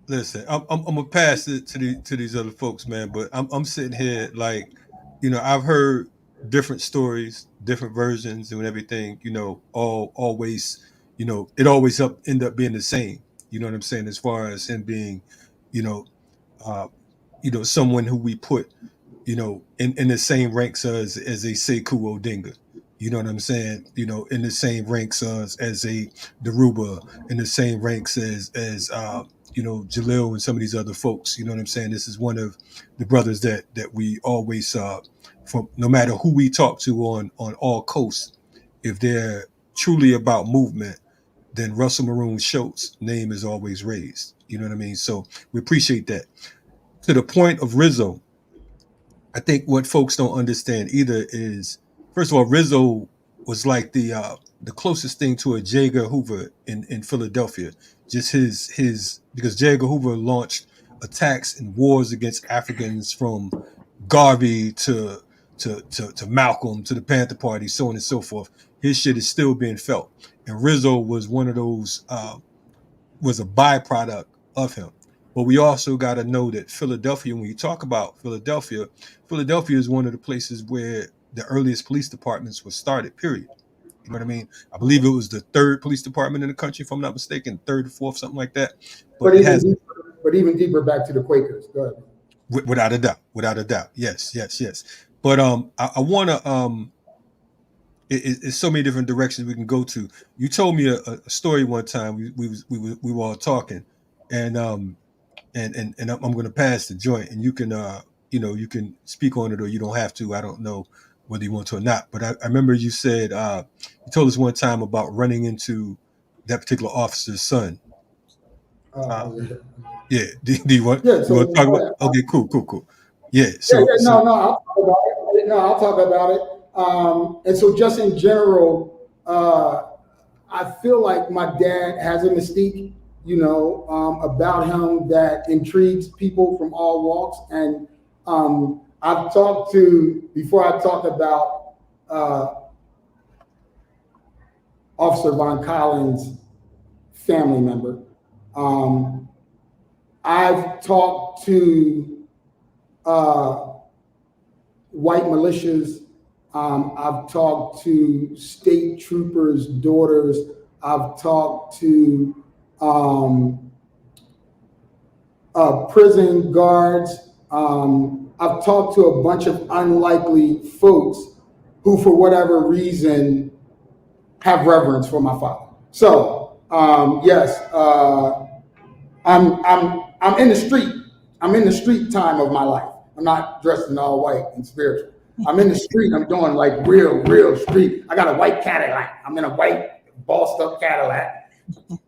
Listen, I'm gonna pass it to these other folks, man, but I'm sitting here like, you know, I've heard different stories, different versions and everything, you know, always, you know, it always end up being the same. You know what I'm saying? As far as him being, you know, someone who we put, you know, in the same ranks as a Sekou Odinga. You know what I'm saying? You know, in the same ranks as a Daruba, in the same ranks as you know, Jalil and some of these other folks. You know what I'm saying? This is one of the brothers that we always from no matter who we talk to on all coasts, if they're truly about movement, then Russell Maroon Shoatz' name is always raised. You know what I mean? So we appreciate that. To the point of Rizzo, I think what folks don't understand either is, first of all, Rizzo was like the closest thing to a J. Edgar Hoover in Philadelphia. Just his because J. Edgar Hoover launched attacks and wars against Africans from Garvey to Malcolm to the Panther Party, so on and so forth. His shit is still being felt. And Rizzo was one of those, was a byproduct of him. But we also got to know that Philadelphia, when you talk about Philadelphia is one of the places where the earliest police departments were started, period. You know what I mean? I believe it was the third police department in the country, if I'm not mistaken, third or fourth, something like that. But even deeper back to the Quakers. Go ahead. Without a doubt. Yes. But I want to, it's so many different directions we can go to. You told me a story one time. We were all talking, and I'm going to pass the joint, and you can you can speak on it or you don't have to. I don't know whether you want to or not. But I remember you said you told us one time about running into that particular officer's son. Yeah. Do you want to talk about it? Okay, cool. Yeah. I'll talk about it. And so just in general, I feel like my dad has a mystique, you know, about him that intrigues people from all walks. And I've talked to, before I talk about Officer Von Collins' family member, I've talked to white militias. I've talked to state troopers' daughters. I've talked to prison guards. I've talked to a bunch of unlikely folks who, for whatever reason, have reverence for my father. So, yes, I'm in the street. I'm in the street time of my life. I'm not dressed in all white and spiritual. I'm in the street. I'm doing like real street. I got a white Cadillac. I'm in a white bossed up Cadillac.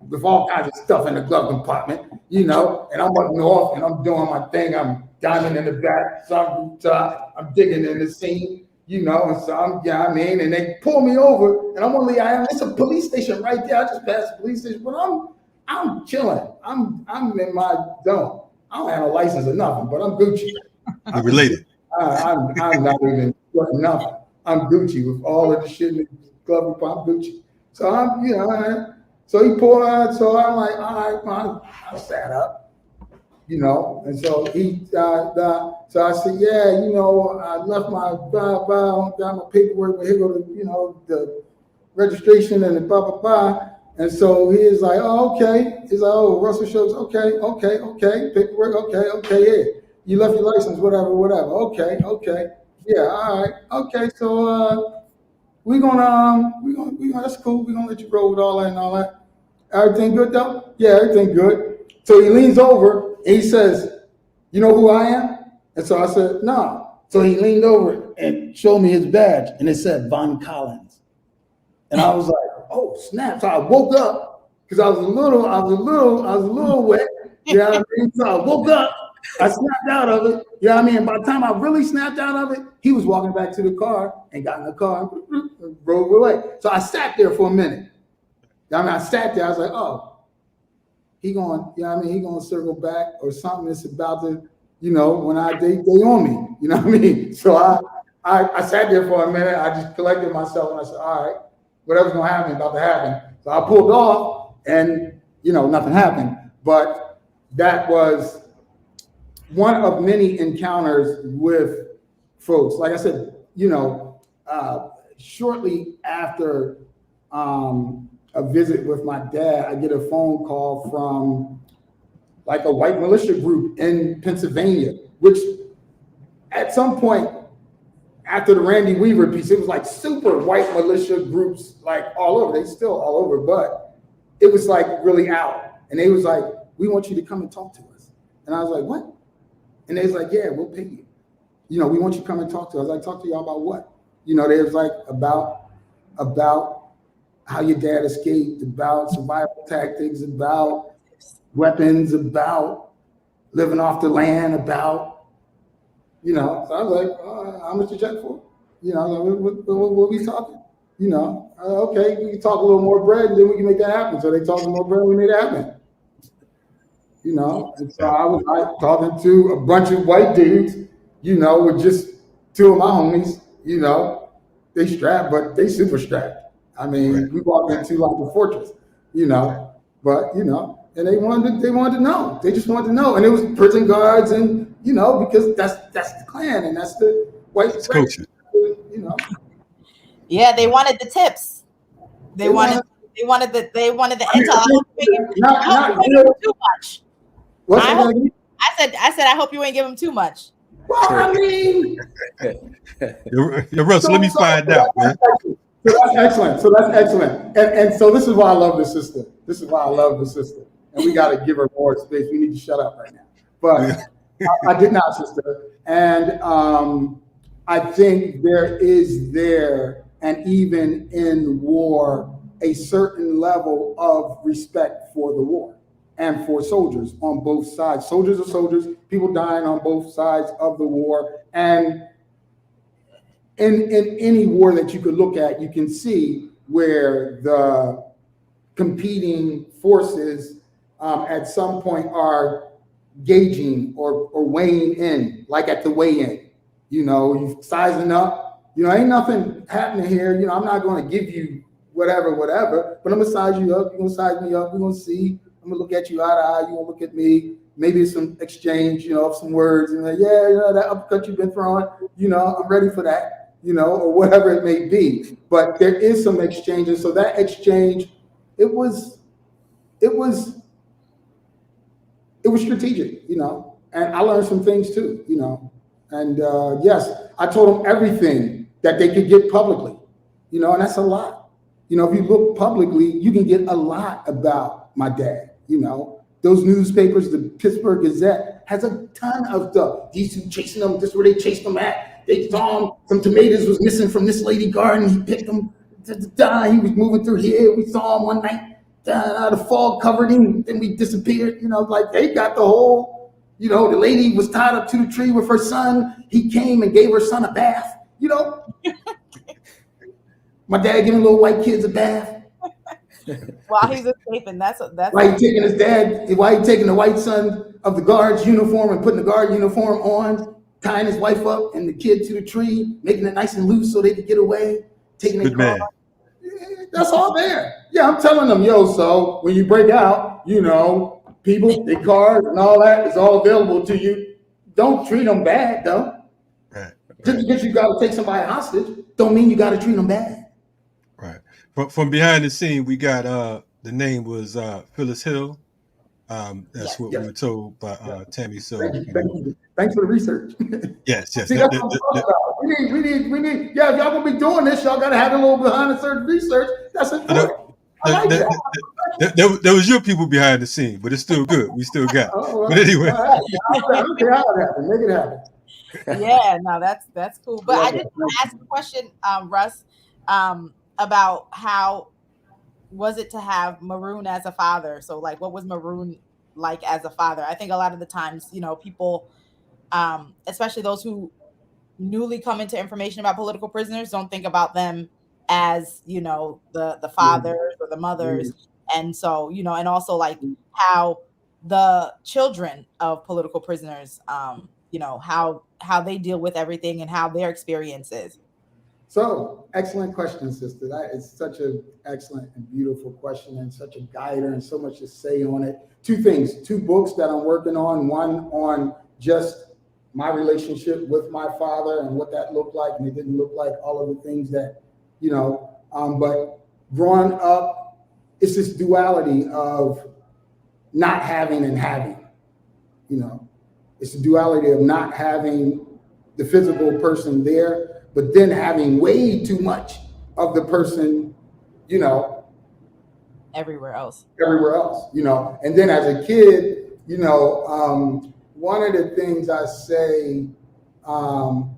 with all kinds of stuff in the glove compartment, you know, and I'm up north and I'm doing my thing. I'm diving in the back, some rooftop, I'm digging in the scene, you know, and so I'm, yeah, I mean, and they pull me over and I'm only, it's a police station right there. I just passed the police station, but I'm chilling. I'm in my zone. I don't have a license or nothing, but I'm Gucci. You related. I'm not even nothing. I'm Gucci with all of the shit in the glove compartment. I'm Gucci. So I'm, you know, so he pulled out, so I'm like, all right, I sat up, you know, and so he, so I said, yeah, you know, I left my, got my paperwork, but here go the, you know, the registration and the blah, blah, blah. And so he is like, oh, okay. He's like, oh, Russell Shoatz, okay, paperwork, okay, yeah. You left your license, whatever, okay, yeah, all right, okay, so we gonna, that's cool, we're gonna let you roll with all that and all that. Everything good though? Yeah, everything good. So he leans over and he says, you know who I am? And so I said, no. So he leaned over and showed me his badge and it said Von Collins. And I was like, oh snap. So I woke up because I was a little wet. You know what I mean? So I woke up, I snapped out of it. You know what I mean? And by the time I really snapped out of it, he was walking back to the car and got in the car and drove away. So I sat there for a minute. I mean, I sat there, I was like, oh, he going, you know what I mean? He going to circle back or something that's about to, you know, when they on me, you know what I mean? So I sat there for a minute, I just collected myself and I said, all right, whatever's going to happen, about to happen. So I pulled off and, you know, nothing happened. But that was one of many encounters with folks. Like I said, you know, shortly after, a visit with my dad, I get a phone call from like a white militia group in Pennsylvania, which at some point after the Randy Weaver piece, it was like super white militia groups, like all over. They still all over, but it was like really out. And they was like, we want you to come and talk to us. And I was like, what? And they was like, yeah, we'll pay you. You know, we want you to come and talk to us. I was like, talk to y'all about what? You know, they was like about how your dad escaped, about survival tactics, about weapons, about living off the land, about, you know. So I was like, how much you check for? You know, what we talking? You know, okay, we can talk a little more bread and then we can make that happen. So they talked more bread and we made it happen. You know, and so I was like talking to a bunch of white dudes, you know, with just two of my homies, you know, they strapped, but they super strapped. I mean, we walked into like a fortress, you know, but, you know, and they wanted to know. They just wanted to know. And it was prison guards and, you know, because that's the Klan and that's the white culture, you know. Yeah, they wanted the tips. They wanted the intel. I hope you ain't give them too much. I said I hope you ain't give them too much. Well, I mean, Russell, let me find out, man. So that's excellent. And so this is why I love the sister. And we got to give her more space. We need to shut up right now. But I did not, sister. And I think there is and even in war, a certain level of respect for the war and for soldiers on both sides. Soldiers are soldiers, people dying on both sides of the war. And in any war that you could look at, you can see where the competing forces at some point are gauging or weighing in, like at the weigh-in. You know, you sizing up, you know, ain't nothing happening here. You know, I'm not going to give you whatever, but I'm going to size you up. You're going to size me up. We're going to see. I'm going to look at you eye to eye. You're going to look at me. Maybe some exchange, you know, of some words. And like, yeah, you know, that uppercut you've been throwing, you know, I'm ready for that, you know, or whatever it may be. But there is some exchange. And so that exchange, it was strategic, you know, and I learned some things too, you know. And yes, I told them everything that they could get publicly, you know, and that's a lot. You know, if you look publicly, you can get a lot about my dad, you know. Those newspapers, the Pittsburgh Gazette, has a ton of stuff. These two chasing them, this is where they chased them at. They saw him, some tomatoes was missing from this lady garden. He picked them, he was moving through here. We saw him one night The fog covered him, then we disappeared. You know, like they got the whole, you know, the lady was tied up to the tree with her son. He came and gave her son a bath, you know. My dad giving little white kids a bath. While he's escaping, that's why he taking his dad, why he taking the white son of the guard's uniform and putting the guard uniform on, tying his wife up and the kid to the tree, making it nice and loose so they could get away, taking their car. That's all there. Yeah, I'm telling them, yo, so when you break out, you know, people, their cars and all that is all available to you. Don't treat them bad, though. Right. Just because you got to take somebody hostage, don't mean you got to treat them bad. Right. From behind the scene, we got the name was Phyllis Hill. That's what we were told by Tammy. So thanks for the research. Yes. See, that's what I'm talking about. We need. Yeah, if y'all gonna be doing this, y'all gotta have a little behind the scenes research. That's important. There was your people behind the scene, but it's still good. We still got. But anyway, make it happen. Yeah, no, that's cool. But I just want to ask a question, Russ, about how was it to have Maroon as a father? So, like, what was Maroon like as a father? I think a lot of the times, you know, people, especially those who newly come into information about political prisoners, don't think about them as, you know, the fathers or the mothers. And so, you know, and also like how the children of political prisoners, you know, how they deal with everything and how their experience is. So, excellent question, sister. That is such an excellent and beautiful question and such a guider and so much to say on it. Two things, 2 books that I'm working on. One on just my relationship with my father and what that looked like. And it didn't look like all of the things that, you know, but growing up, it's this duality of not having and having, you know. It's the duality of not having the physical person there, but then having way too much of the person, you know, everywhere else, you know. And then as a kid, you know, one of the things I say all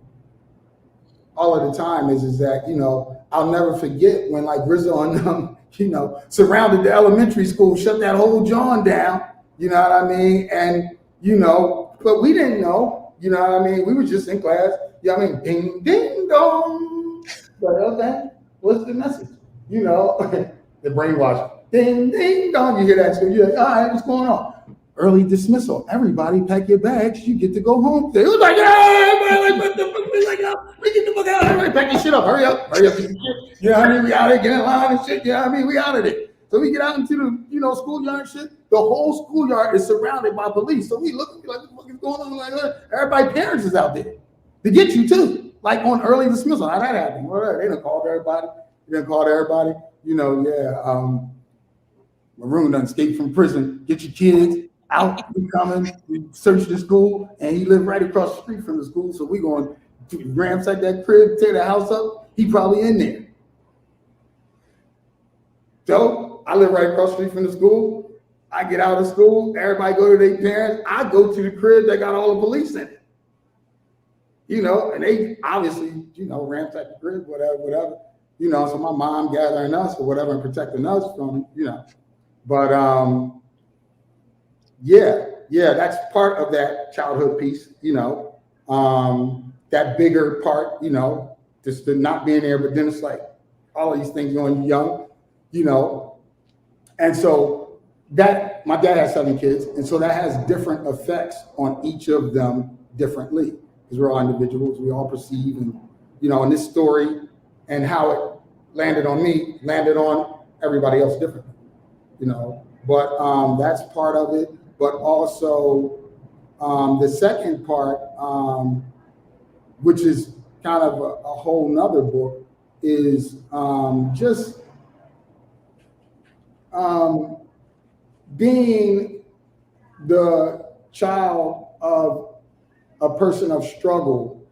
of the time is that, you know, I'll never forget when like Rizzo and them, you know, surrounded the elementary school, shut that whole John down, you know what I mean? And, you know, but we didn't know, you know what I mean? We were just in class, you know what I mean? Ding, ding, dong. But okay, what's the message? You know, the brainwash. Ding, ding, dong. You hear that? So you're like, all right, what's going on? Early dismissal. Everybody pack your bags. You get to go home. It was like, yeah, we get the fuck out. Everybody pack your shit up. Hurry up. You know what I mean? We out here getting in line and shit. You know what I mean? We out of there. So we get out into the, you know, schoolyard and shit. The whole schoolyard is surrounded by police. So we look like, what the fuck is going on? Like, everybody's parents is out there to get you too. Like on early dismissal. How that happened? Well, they done called everybody. You know, yeah. Maroon done escaped from prison. Get your kids out. We coming. We search the school, and he lived right across the street from the school. So we going to ransack that crib, tear the house up. He probably in there. So I live right across the street from the school. I get out of school. Everybody go to their parents. I go to the crib that got all the police in it. You know, and they obviously, you know, ransack the crib, whatever. You know, so my mom gathering us or whatever and protecting us from, you know. But yeah, that's part of that childhood piece, you know. That bigger part, you know, just the not being there, but then it's like all of these things going young, you know. And so that, my dad has 7 kids, and so that has different effects on each of them differently, because we're all individuals, we all perceive, and, you know, and this story and how it landed on me, landed on everybody else differently. You know, but that's part of it. But also the second part, which is kind of a whole nother book, is just being the child of a person of struggle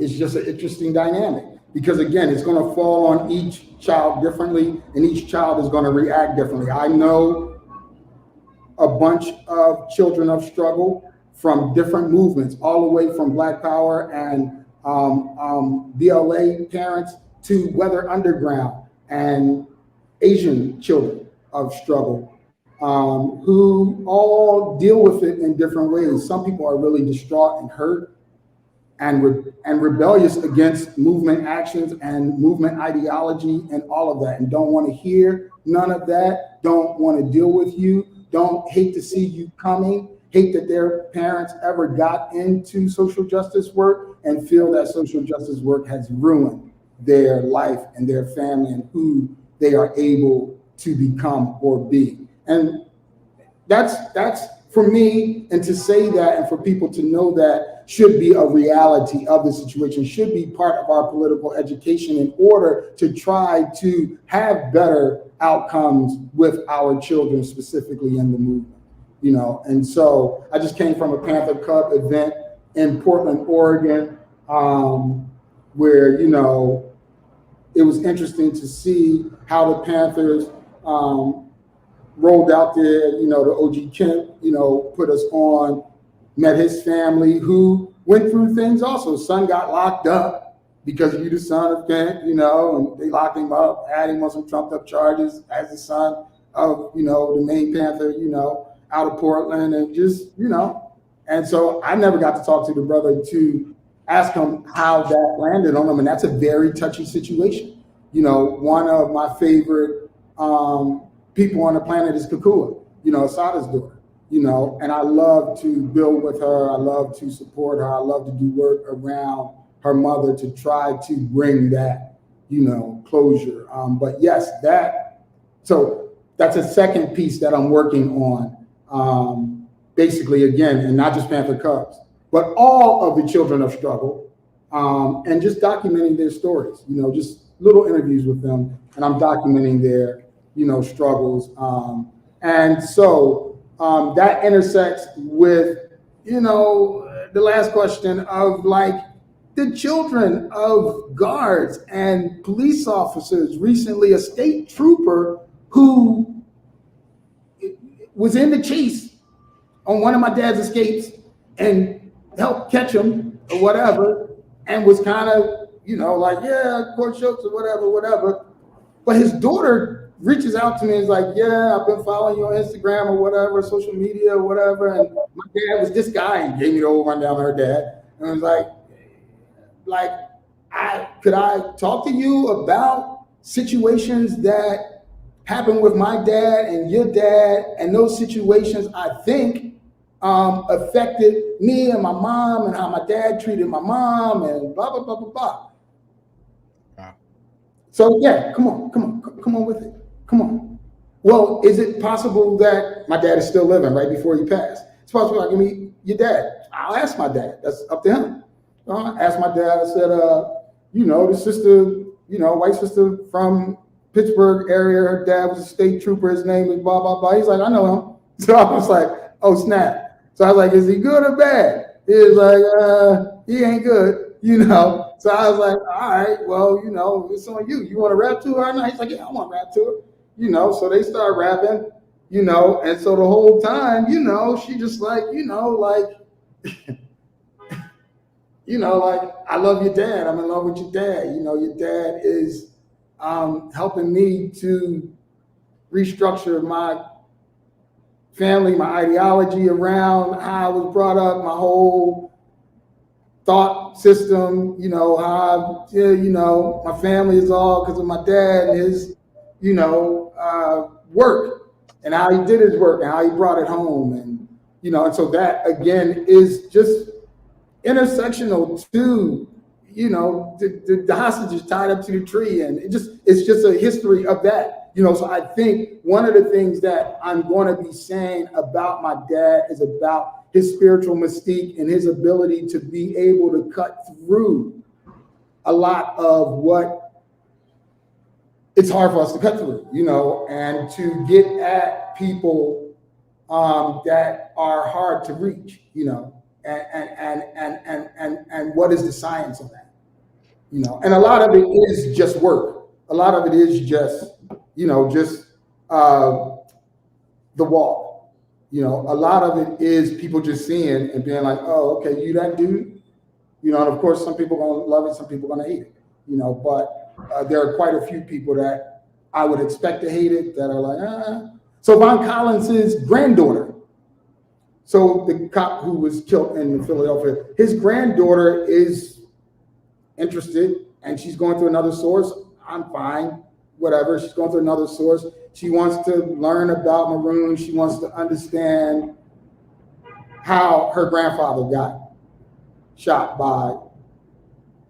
is just an interesting dynamic. Because again, it's going to fall on each child differently, and each child is going to react differently. I know a bunch of children of struggle from different movements, all the way from Black Power and BLA parents to Weather Underground and Asian children, of struggle, who all deal with it in different ways. Some people are really distraught and hurt and rebellious against movement actions and movement ideology and all of that, and don't want to hear none of that, don't want to deal with you, don't hate to see you coming, hate that their parents ever got into social justice work, and feel that social justice work has ruined their life and their family and who they are able to become or be. And that's for me, and to say that and for people to know that should be a reality of the situation, should be part of our political education in order to try to have better outcomes with our children, specifically in the movement, you know. And so I just came from a Panther Cub event in Portland, Oregon, where, you know, it was interesting to see how the Panthers rolled out there. You know, the OG Kemp, you know, put us on, met his family who went through things also. Son got locked up because you the son of Kemp, you know, and they locked him up, had him on some trumped up charges as the son of, you know, the main Panther, you know, out of Portland, and just, you know. And so I never got to talk to the brother to ask him how that landed on him, and that's a very touchy situation. You know, one of my favorite people on the planet is Kukua, you know, Asada's daughter, you know, and I love to build with her. I love to support her. I love to do work around her mother to try to bring that, you know, closure. But yes, so that's a second piece that I'm working on, basically, again, and not just Panther Cubs, but all of the children of struggle, and just documenting their stories, you know, just little interviews with them, and I'm documenting their, you know, struggles. And so that intersects with, you know, the last question of, like, the children of guards and police officers. Recently, a state trooper who was in the chase on one of my dad's escapes and helped catch him or whatever, and was kind of, you know, like, yeah, Court Shoatz or whatever. But his daughter reaches out to me and is like, yeah, I've been following you on Instagram or whatever, social media or whatever. And my dad was this guy, and gave me the whole rundown of her dad. And I was like, could I talk to you about situations that happened with my dad and your dad, and those situations I think affected me and my mom, and how my dad treated my mom, and blah, blah, blah, blah, blah. Wow. So yeah, come on with it. Come on. Well, is it possible that my dad is still living right before he passed? It's possible I can meet your dad. I'll ask my dad. That's up to him. I asked my dad, I said, you know, the sister, you know, white sister from Pittsburgh area, her dad was a state trooper, his name is blah, blah, blah. He's like, I know him. So I was like, oh, snap. So I was like, is he good or bad? He was like, he ain't good, you know. So I was like, all right, well, you know, it's on you. You want to rap to her or not? He's like, yeah, I want to rap to her. You know, so they start rapping, you know, and so the whole time, you know, she just like, you know, like, you know, like, I love your dad. I'm in love with your dad. You know, your dad is helping me to restructure my family, my ideology around how I was brought up, my whole thought system, you know, how, you know, my family is all because of my dad and his, you know, work, and how he did his work and how he brought it home. And, you know, and so that, again, is just intersectional to, you know, the hostages tied up to the tree. And it's just a history of that, you know. So I think one of the things that I'm going to be saying about my dad is about his spiritual mystique and his ability to be able to cut through a lot of what it's hard for us to cut through, you know, and to get at people that are hard to reach, you know, and what is the science of that, you know. And a lot of it is just work. A lot of it is just, you know, just the wall, you know. A lot of it is people just seeing and being like, oh, okay, you that dude, you know. And of course, some people are gonna love it, some people are gonna hate it, you know. But there are quite a few people that I would expect to hate it, that are like, So Von Collins's granddaughter, so the cop who was killed in Philadelphia, his granddaughter is interested and she's going through another source. I'm fine, whatever. She's going through another source. She wants to learn about Maroon. She wants to understand how her grandfather got shot by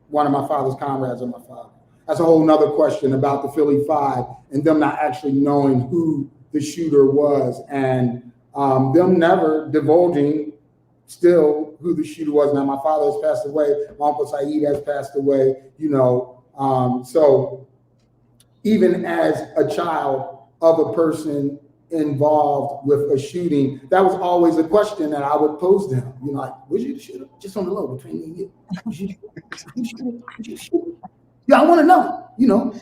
one of my father's comrades of my father. That's a whole nother question about the Philly Five and them not actually knowing who the shooter was, and them never divulging still who the shooter was. Now, my father has passed away. My Uncle Saeed has passed away, you know. So even as a child of a person involved with a shooting, that was always a question that I would pose to him. You know, like, was you the shooter? Just on the low between me and you. Was you the shooter? Yeah, I want to know. You know,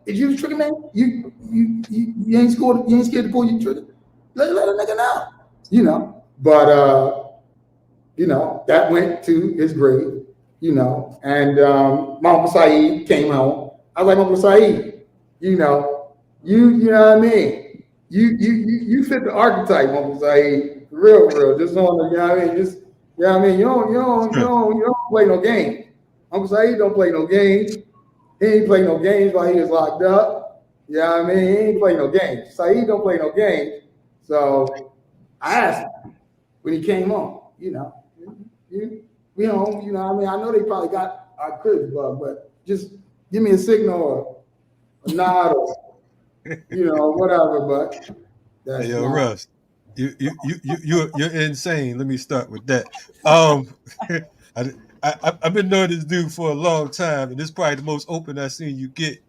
if you the trigger man, you ain't scared to pull your trigger. Let a nigga know. You know, but you know, that went to his grave. You know, and my Uncle Saeed came home. I was like, Uncle Saeed, you know what I mean? You fit the archetype, Uncle Saeed. Real. Just on the, you know what I mean? Just, you know what I mean? You don't play no games. Uncle Saeed don't play no games. He ain't play no games while he was locked up. You know what I mean? He ain't play no games. Saeed don't play no games. So I asked him when he came home, you know, we home, you know what I mean? I know they probably got our cribs bug, but just give me a signal or a nod or, you know, whatever, but that's hey, yo, Russ, you're insane. Let me start with that. I've been knowing this dude for a long time, and this is probably the most open I've seen you get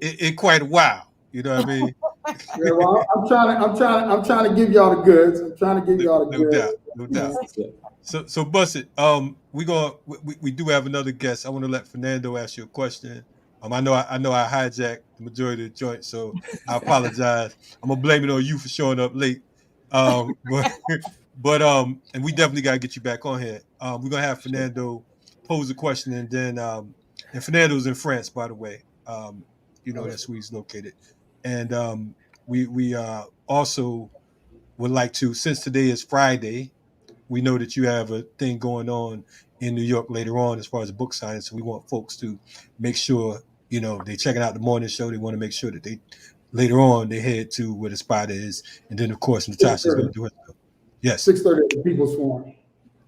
in quite a while. You know what I mean? Yeah, well, I'm trying to give y'all the goods. I'm trying to give y'all the goods. No doubt. So bust it. We do have another guest. I want to let Fernando ask you a question. I know I hijacked the majority of the joint, so I apologize. I'm gonna blame it on you for showing up late. But and we definitely gotta get you back on here. We're gonna have Fernando pose a question, and then and Fernando's in France, by the way. You know, that's where he's located. And we also would like to, since today is Friday, we know that you have a thing going on in New York later on as far as book signing. So we want folks to make sure, you know, they're checking out the morning show. They want to make sure that they later on they head to where the spot is. And then, of course, Natasha's going to do it. Yes. 6:30 at the People's Forum.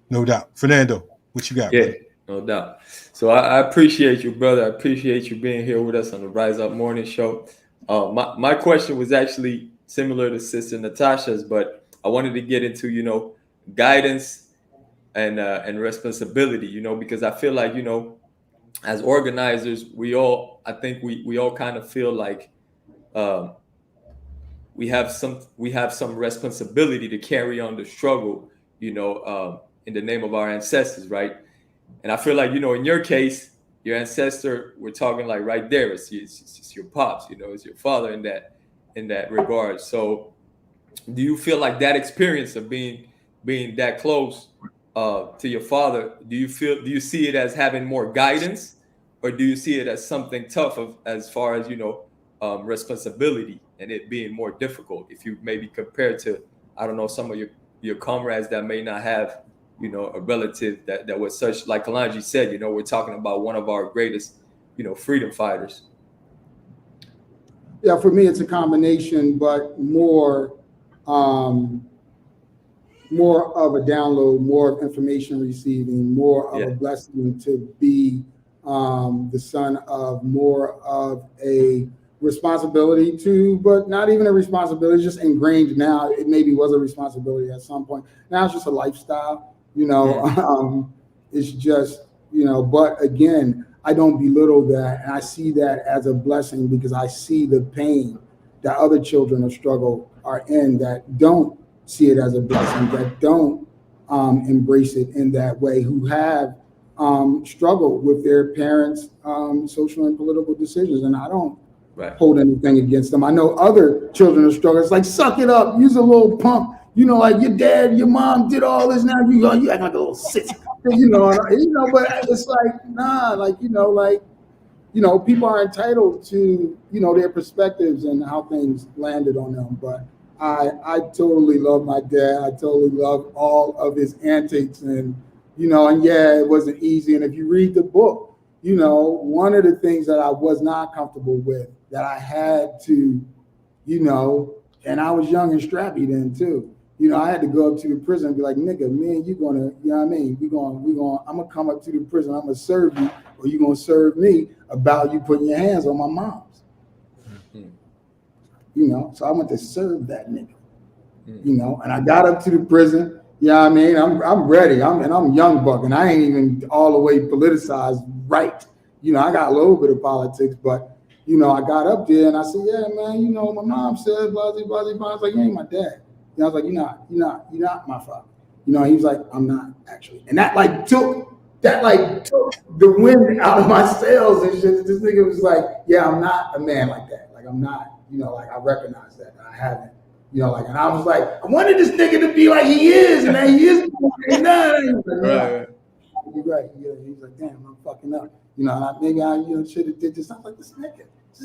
No doubt. Fernando, what you got? Yeah, brother? No doubt. So I appreciate you, brother. I appreciate you being here with us on the Rise Up Morning Show. My question was actually similar to Sister Natasha's, but I wanted to get into, you know, guidance and responsibility, you know, because I feel like, you know, as organizers, we all kind of feel like we have some responsibility to carry on the struggle, you know, in the name of our ancestors, right? And I feel like, you know, in your case, your ancestor, we're talking like right there, it's your pops, you know, it's your father in that regard. So do you feel like that experience of being that close to your father, do you see it as having more guidance, or do you see it as something tough as far as, you know, responsibility and it being more difficult if you maybe compare to, I don't know, some of your comrades that may not have, you know, a relative that was such, like Kalanji said, you know, we're talking about one of our greatest, you know, freedom fighters. Yeah, for me, it's a combination, but more of a download, more of information receiving, more of a blessing to be the son of, more of a responsibility to, but not even a responsibility, just ingrained now. It maybe was a responsibility at some point. Now it's just a lifestyle. You know, it's just, you know, but again, I don't belittle that. And I see that as a blessing because I see the pain that other children of struggle are in that don't see it as a blessing, that don't embrace it in that way, who have struggled with their parents' social and political decisions. And I don't hold anything against them. I know other children of struggle. It's like, suck it up, use a little pump. You know, like your dad, your mom did all this. Now you act like a little sis. You know, but it's like, nah, like, you know, like you know, people are entitled to, you know, their perspectives and how things landed on them. But I totally love my dad. I totally love all of his antics, and, you know, and yeah, it wasn't easy. And if you read the book, you know, one of the things that I was not comfortable with, that I had to, you know, and I was young and strappy then too. You know, I had to go up to the prison and be like, nigga, me and you gonna, you know what I mean? I'm gonna come up to the prison, I'm gonna serve you, or you gonna serve me about you putting your hands on my mom's. Mm-hmm. You know, so I went to serve that nigga. Mm-hmm. You know, and I got up to the prison, you know what I mean? I'm ready. I'm young buck, and I ain't even all the way politicized right. You know, I got a little bit of politics, but you know, I got up there and I said, yeah, man, you know, my mom said, blah, blah, blah, blah. I was like, you ain't my dad. And I was like, you're not my father. You know, he was like, I'm not actually. And that took the wind out of my sails and shit. This nigga was like, yeah, I'm not a man like that. Like, I'm not, you know, like I recognize that. I haven't, you know, like, and I was like, I wanted this nigga to be like he is, and he is. Right. You're right. Yeah, he's like, damn, I'm fucking up. You know, maybe I, you know, should have did this. I'm like, this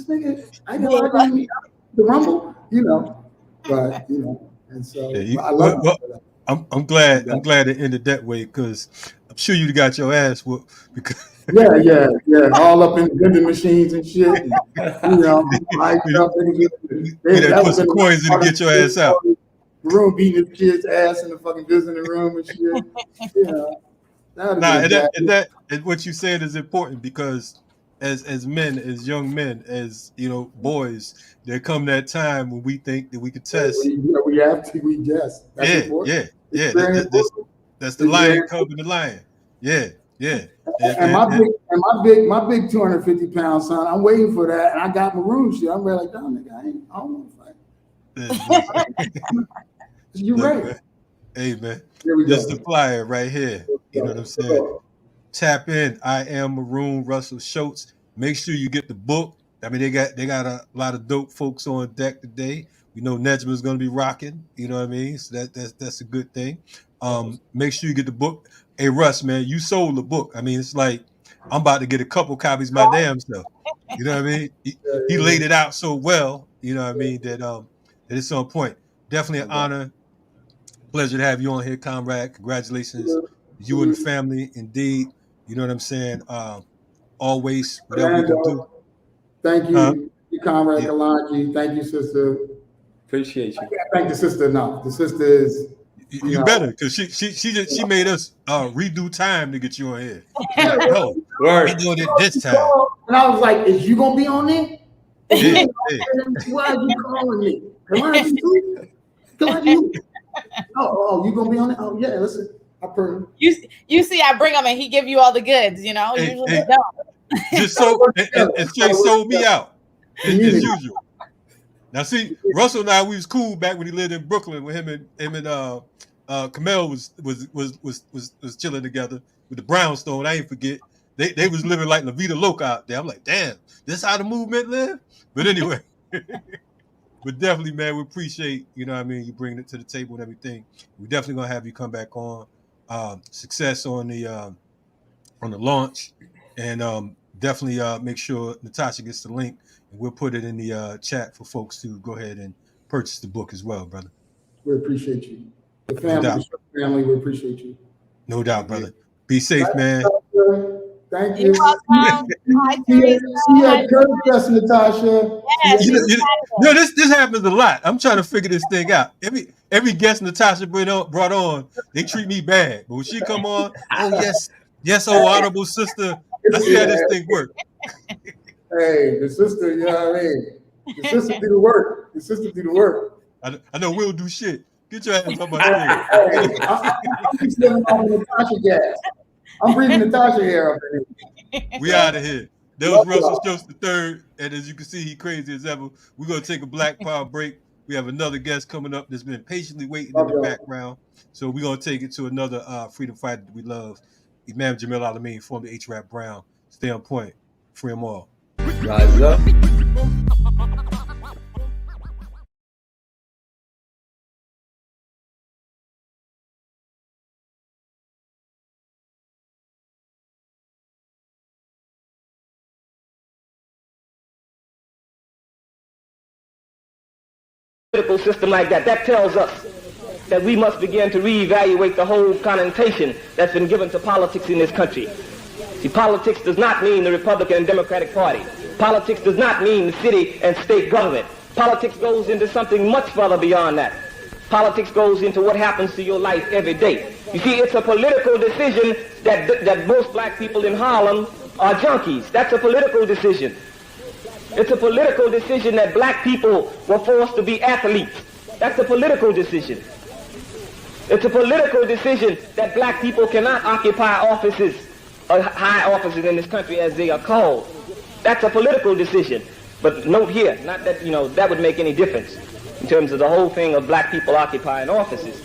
nigga, I know I didn't mean the rumble, you know, but you know, and so yeah, I love I'm glad it ended that way, because I'm sure you got your ass whooped. Because yeah, all up in the vending machines and shit, and, you know, that put some coins in to get your ass out. Maroon beating his kid's ass in the fucking visiting room and shit, you know. And what you said is important, because as men, as young men, as you know, boys, there come that time when we think that we can test. We have to. We guess. That's That's the lion covering the lion. Yeah. And my big 250-pound son, I'm waiting for that, and I got Maroon shit. I'm really like, no, nigga, I don't want to fight. You're right. Man. Hey man, just the flyer right here. You know what I'm saying? Tap in. I am Maroon Russell Shoatz. Make sure you get the book. I mean, they got a lot of dope folks on deck today. We know Nejma's gonna be rocking. You know what I mean? So that's a good thing. Make sure you get the book. Hey Russ, man, you sold the book. I mean, it's like I'm about to get a couple copies my damn self. You know what I mean? He laid it out so well. You know what I mean, that it's on point. Definitely an honor. Pleasure to have you on here, comrade. Congratulations, you and the family, indeed. You know what I'm saying? Always, whatever we can do. Thank you, comrade Kalanji. Thank you, sister. Appreciate you. I can't thank the sister enough. The sister is. You better, because she made us redo time to get you on here. Like, no, we're doing it this time. And I was like, "Is you gonna be on there?" Yeah. Why are you calling me? Kalanji. Oh, you gonna be on it? Oh yeah, listen. You see, I bring him and he give you all the goods, you know. Usually don't. Just so and Shay sold me out as usual. Now see, Russell and I, we was cool back when he lived in Brooklyn with him and Kamel was chilling together with the brownstone. I ain't forget. They was living like La Vida Loca out there. I'm like, damn, this how the movement live? But anyway. But definitely, man, we appreciate, you know what I mean, you bringing it to the table and everything. We're definitely gonna have you come back on. Success on the launch, and definitely make sure Natasha gets the link, and we'll put it in the chat for folks to go ahead and purchase the book as well, brother. We appreciate you. The family, we appreciate you. No doubt, brother. Be safe, man. Thank you. Hi, Teresa. Natasha. Yeah, this happens a lot. I'm trying to figure this thing out. Every guest Natasha brought on, they treat me bad. But when she come on, oh yes, oh honorable sister. I see how this thing works. Hey, the sister, you know what I mean? The sister do the work. I know we'll do shit. Get your ass up on stage. I'm stealing off Natasha gas. I'm breathing Natasha hair up in here. We out of here. That was Russell Shoatz III, and as you can see, he crazy as ever. We're gonna take a Black Power break. We have another guest coming up that's been patiently waiting in the background. So we're gonna take it to another freedom fighter that we love, Imam Jamil Al-Amin, formerly H-Rap Brown. Stay on point. Free them all. Rise up. political system like that, that tells us that we must begin to reevaluate the whole connotation that's been given to politics in this country. See, politics does not mean the Republican and Democratic Party. Politics does not mean the city and state government. Politics goes into something much further beyond that. Politics goes into what happens to your life every day. You see, it's a political decision that most black people in Harlem are junkies. That's a political decision. It's a political decision that black people were forced to be athletes. That's a political decision. It's a political decision that black people cannot occupy offices, high offices in this country as they are called. That's a political decision. But note here, not that, that would make any difference in terms of the whole thing of black people occupying offices.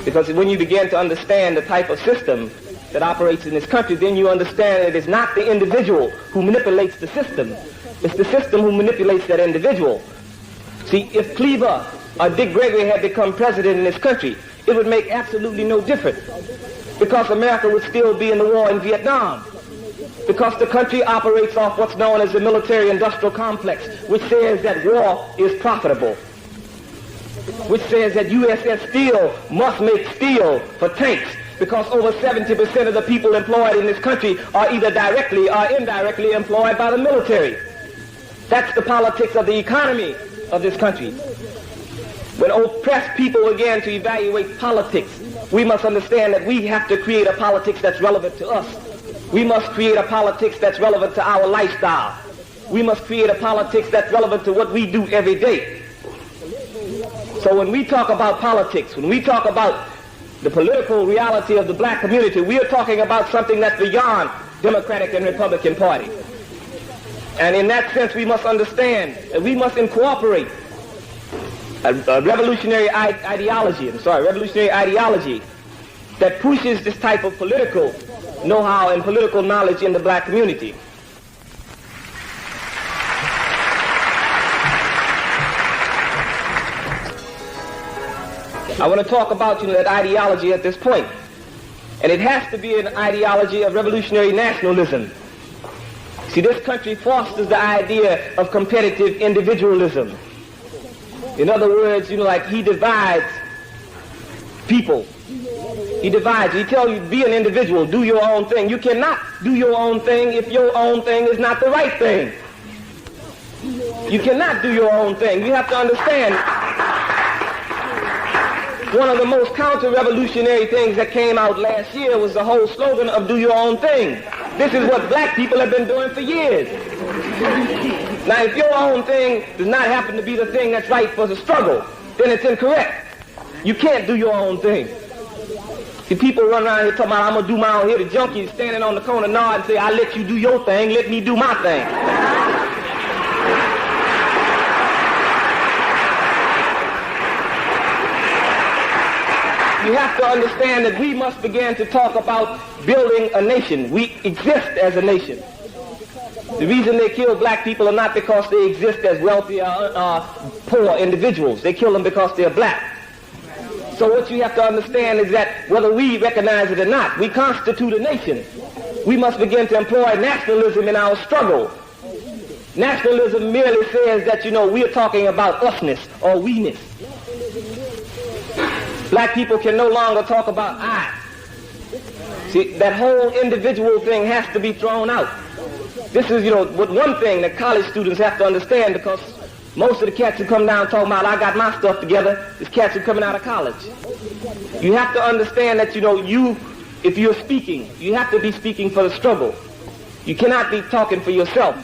Because when you begin to understand the type of system that operates in this country, then you understand that it's not the individual who manipulates the system. It's the system who manipulates that individual. See, if Cleaver or Dick Gregory had become president in this country, it would make absolutely no difference, because America would still be in the war in Vietnam, because the country operates off what's known as the military-industrial complex, which says that war is profitable, which says that USS Steel must make steel for tanks, because over 70% of the people employed in this country are either directly or indirectly employed by the military. That's the politics of the economy of this country. When oppressed people begin to evaluate politics, we must understand that we have to create a politics that's relevant to us. We must create a politics that's relevant to our lifestyle. We must create a politics that's relevant to what we do every day. So when we talk about politics, when we talk about the political reality of the black community, we are talking about something that's beyond Democratic and Republican Party. And in that sense, we must understand that we must incorporate a revolutionary ideology that pushes this type of political know-how and political knowledge in the black community. I want to talk about that ideology at this point. And it has to be an ideology of revolutionary nationalism. See, this country fosters the idea of competitive individualism. In other words, like he divides people. He divides. He tells you, be an individual, do your own thing. You cannot do your own thing if your own thing is not the right thing. You cannot do your own thing. You have to understand, one of the most counter-revolutionary things that came out last year was the whole slogan of do your own thing. This is what black people have been doing for years. Now, if your own thing does not happen to be the thing that's right for the struggle, then it's incorrect. You can't do your own thing. See, people run around here talking about, I'm going to do my own here. The junkies standing on the corner nod and say, I let you do your thing, let me do my thing. You have to understand that we must begin to talk about building a nation. We exist as a nation. The reason they kill black people are not because they exist as wealthy or poor individuals. They kill them because they're black. So what you have to understand is that whether we recognize it or not, we constitute a nation. We must begin to employ nationalism in our struggle. Nationalism merely says that, we are talking about usness or we-ness. Black people can no longer talk about I. See, that whole individual thing has to be thrown out. This is, one thing that college students have to understand, because most of the cats who come down talking about, I got my stuff together, is cats who are coming out of college. You have to understand that, if you're speaking, you have to be speaking for the struggle. You cannot be talking for yourself,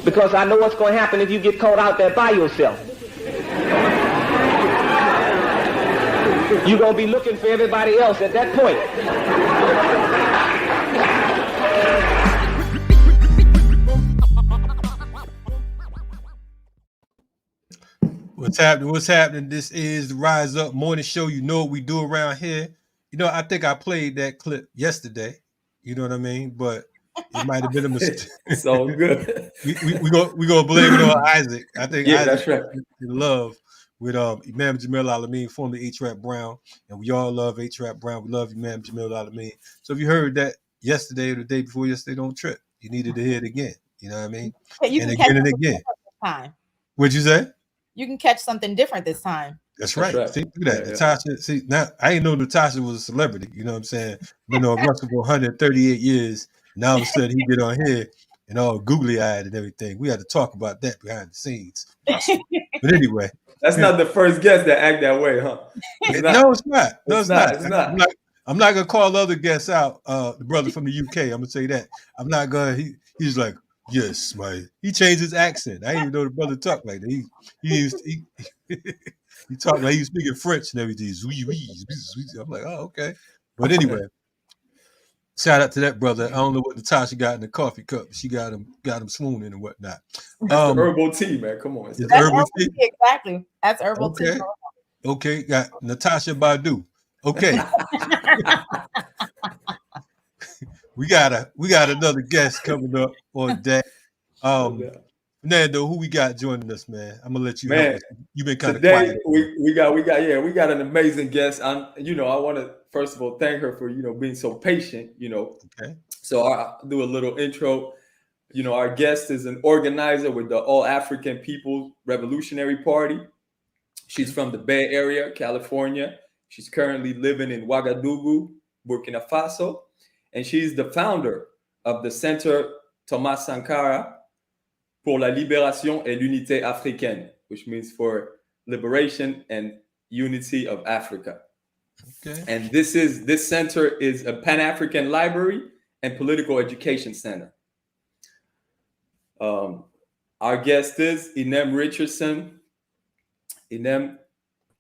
because I know what's going to happen if you get caught out there by yourself. You're going to be looking for everybody else at that point. What's happening? This is the Rise Up Morning Show. You know what we do around here. I think I played that clip yesterday. You know what I mean? But it might have been a mistake. It's all good. we gonna blame it on Isaac. I think yeah, Isaac that's right. in love with Imam Jamil Al-Amin, formerly H-Rap Brown, and we all love H-Rap Brown. We love Imam Jamil Al-Amin. So if you heard that yesterday or the day before yesterday, don't trip. You needed to hear it again. You know what I mean? You and again and again. Time. What'd you say? you can catch something different this time. That's right. right. See, look at that. Yeah. Natasha, see, now I didn't know Natasha was a celebrity. You know what I'm saying? Been on Russell for 138 years. Now all of a sudden he get on here and all googly eyed and everything. We had to talk about that behind the scenes. Russell. But anyway. That's not the first guest that act that way, huh? No, it's not. No, it's not. It's not. I'm not gonna call other guests out. The brother from the UK. I'm gonna say that. I'm not gonna. He's like, yes, he changed his accent. I didn't even know the brother talked like that. He talked like he was speaking French and everything. I'm like, oh, okay. But anyway, shout out to that brother. I don't know what Natasha got in the coffee cup. She got him swooning and whatnot. That's the herbal tea, man. Come on. It's herbal tea. Exactly. That's herbal tea. Okay, got Natasha Badu. Okay. we got another guest coming up on deck. Fernando, who we got joining us, man? I'm gonna let you. Man, you've been kind of today quiet. we got an amazing guest. I want to first of all thank her for being so patient. Okay. So I'll do a little intro. Our guest is an organizer with the All African People's Revolutionary Party. She's from the Bay Area, California. She's currently living in Ouagadougou, Burkina Faso, and she's the founder of the Center Thomas Sankara pour la libération et l'unité africaine, which means for liberation and unity of Africa. Okay. And this center is a Pan-African library and political education center. Our guest is Inem Richardson. Inem,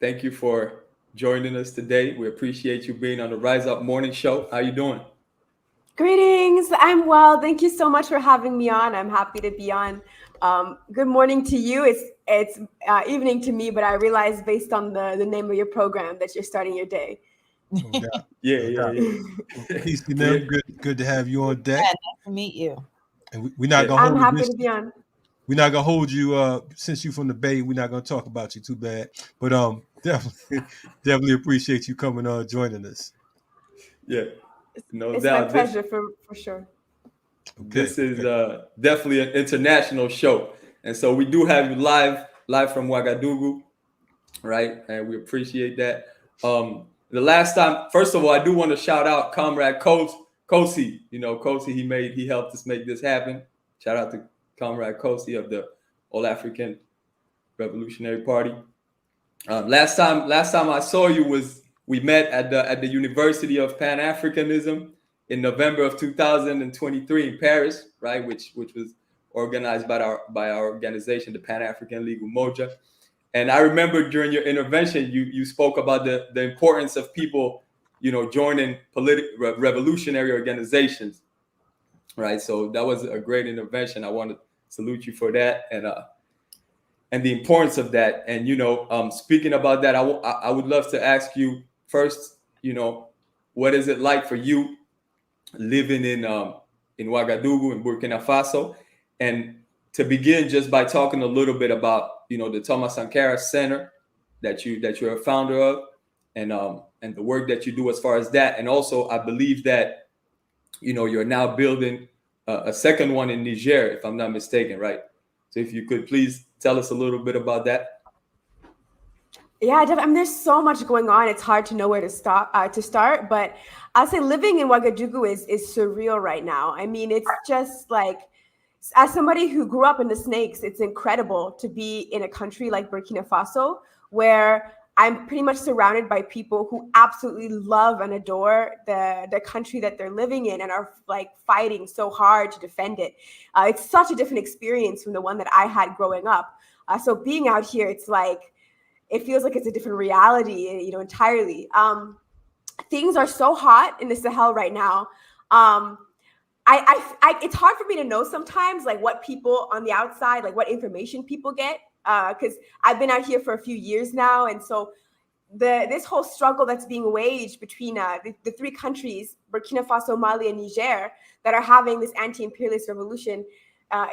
thank you for joining us today. We appreciate you being on the Rise Up Morning Show. How you doing? Greetings. I'm well. Thank you so much for having me on. I'm happy to be on. Good morning to you. It's evening to me, but I realize based on the name of your program that you're starting your day. Yeah. Peace, Inem. Good to have you on deck. Yeah, nice to meet you. And we're not gonna. I'm happy to be on. We're not gonna hold you. Since you're from the Bay, we're not gonna talk about you too bad. But definitely appreciate you coming on, joining us. Yeah. No it's doubt. My pleasure for sure. Okay. This is definitely an international show. And so we do have you live from Ouagadougou, right? And we appreciate that. The last time, first of all, I do want to shout out Comrade Kosi. Kosi, he helped us make this happen. Shout out to Comrade Kosi of the All African Revolutionary Party. Last time I saw you we met at the University of Pan-Africanism in November of 2023 in Paris, right? Which was organized by our organization, the Pan-African League Umoja. And I remember during your intervention, you spoke about the importance of people, joining revolutionary organizations, right? So that was a great intervention. I want to salute you for that and the importance of that. And speaking about that, I would love to ask you first, what is it like for you living in Ouagadougou in Burkina Faso? And to begin just by talking a little bit about, the Thomas Sankara Center that you're a founder of and the work that you do as far as that. And also, I believe that, you're now building a second one in Niger, if I'm not mistaken, right? So if you could please tell us a little bit about that. Yeah, I mean, there's so much going on. It's hard to know where to start. But I'll say living in Ouagadougou is surreal right now. I mean, it's just like, as somebody who grew up in the snakes, it's incredible to be in a country like Burkina Faso, where I'm pretty much surrounded by people who absolutely love and adore the country that they're living in and are like fighting so hard to defend it. It's such a different experience from the one that I had growing up. So being out here, it's like, it feels like it's a different reality, entirely. Things are so hot in the Sahel right now. It's hard for me to know sometimes, like what people on the outside, like what information people get, because I've been out here for a few years now, and so this whole struggle that's being waged between the three countries, Burkina Faso, Mali, and Niger, that are having this anti-imperialist revolution.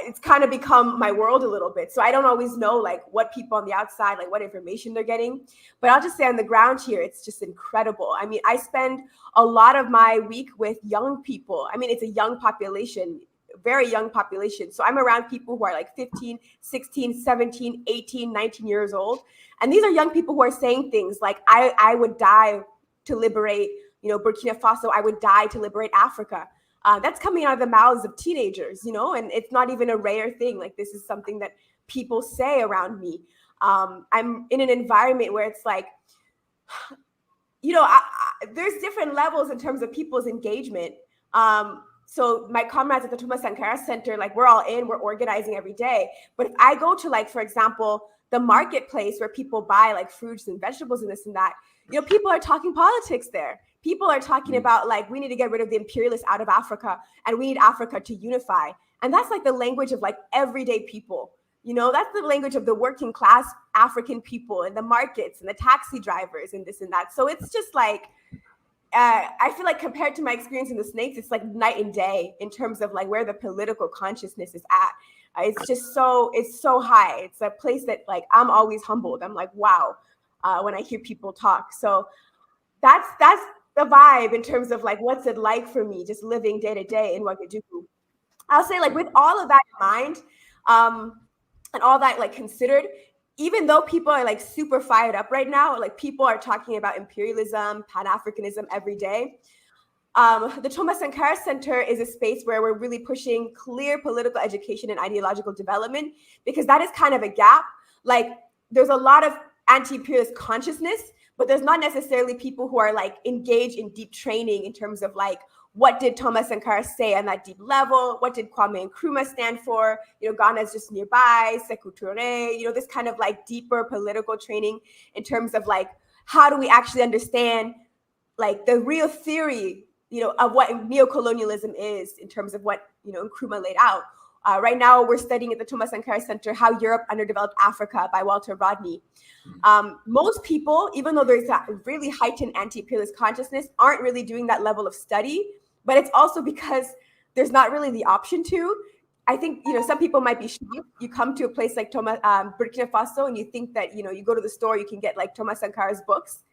It's kind of become my world a little bit. So I don't always know like what people on the outside, like what information they're getting. But I'll just say on the ground here, it's just incredible. I mean, I spend a lot of my week with young people. I mean, it's a young population very young population. So I'm around people who are like 15, 16, 17, 18, 19 years old. And these are young people who are saying things like, I would die to liberate, Burkina Faso. I would die to liberate Africa. That's coming out of the mouths of teenagers, and it's not even a rare thing. Like, this is something that people say around me. I'm in an environment where it's like, there's different levels in terms of people's engagement. So my comrades at the Thomas Sankara Center, like, we're all in, we're organizing every day. But if I go to, like, for example, the marketplace where people buy like fruits and vegetables and this and that, people are talking politics there. People are talking about, like, we need to get rid of the imperialists out of Africa and we need Africa to unify. And that's like the language of like everyday people. That's the language of the working class African people in the markets and the taxi drivers and this and that. So it's just like, I feel like compared to my experience in the Snakes, it's like night and day in terms of like where the political consciousness is at. It's just it's so high. It's a place that, like, I'm always humbled. I'm like, wow, when I hear people talk. So that's the vibe in terms of like, what's it like for me just living day to day in Ouagadougou. I'll say, like, with all of that in mind, and all that like considered, even though people are like super fired up right now, like people are talking about imperialism, Pan-Africanism every day. The Thomas Sankara Center is a space where we're really pushing clear political education and ideological development, because that is kind of a gap. Like, there's a lot of anti-imperialist consciousness, but there's not necessarily people who are like engaged in deep training in terms of like, what did Thomas Sankara say on that deep level? What did Kwame Nkrumah stand for? Ghana is just nearby, Sekou Touré, this kind of like deeper political training in terms of like, how do we actually understand like the real theory, of what neocolonialism is in terms of what, Nkrumah laid out. Right now, we're studying at the Thomas Sankara Center, How Europe Underdeveloped Africa by Walter Rodney. Most people, even though there's a really heightened anti-imperialist consciousness, aren't really doing that level of study. But it's also because there's not really the option to. I think, some people might be shocked. You come to a place like Burkina Faso and you think that, you go to the store, you can get like Thomas Sankara's books.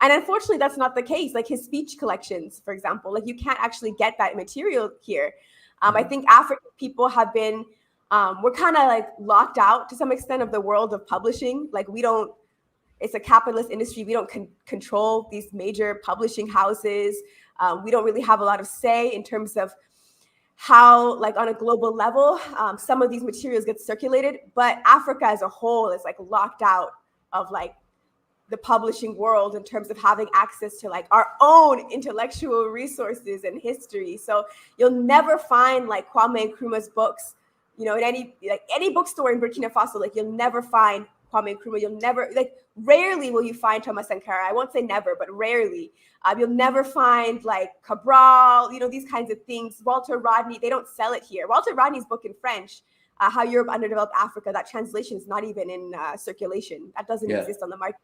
And unfortunately, that's not the case. Like his speech collections, for example, like you can't actually get that material here. I think African people have been, we're kind of like locked out to some extent of the world of publishing. Like it's a capitalist industry. We don't control these major publishing houses. We don't really have a lot of say in terms of how, like on a global level, some of these materials get circulated. But Africa as a whole is like locked out of like the publishing world in terms of having access to like our own intellectual resources and history. So you'll never find like Kwame Nkrumah's books, in any bookstore in Burkina Faso. Like you'll never find Kwame Nkrumah. You'll never, like, rarely will you find Thomas Sankara. I won't say never, but rarely. You'll never find like Cabral, these kinds of things. Walter Rodney, they don't sell it here. Walter Rodney's book in French, How Europe Underdeveloped Africa, that translation is not even in circulation. That doesn't exist on the market.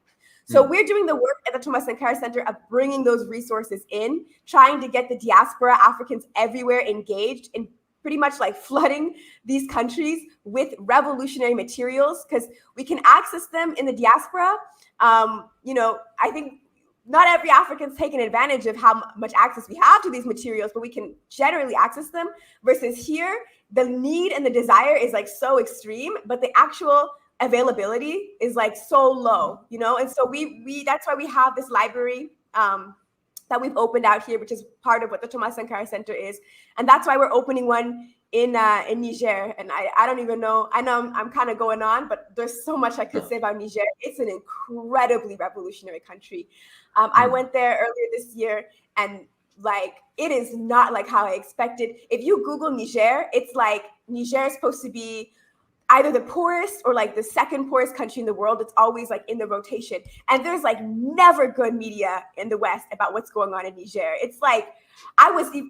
So we're doing the work at the Thomas Sankara Center of bringing those resources in, trying to get the diaspora Africans everywhere engaged in pretty much like flooding these countries with revolutionary materials, because we can access them in the diaspora. I think not every African's taken advantage of how much access we have to these materials, but we can generally access them, versus here, the need and the desire is like so extreme, but the actual availability is like so low, and so we that's why we have this library that we've opened out here, which is part of what the Thomas Sankara Center is, and that's why we're opening one in Niger. And I don't even know. I know I'm kind of going on, but there's so much I could say about Niger. It's an incredibly revolutionary country. I went there earlier this year, and like it is not like how I expected. If you Google Niger, it's like Niger is supposed to be either the poorest or like the second poorest country in the world. It's always like in the rotation. And there's like never good media in the West about what's going on in Niger. It's like,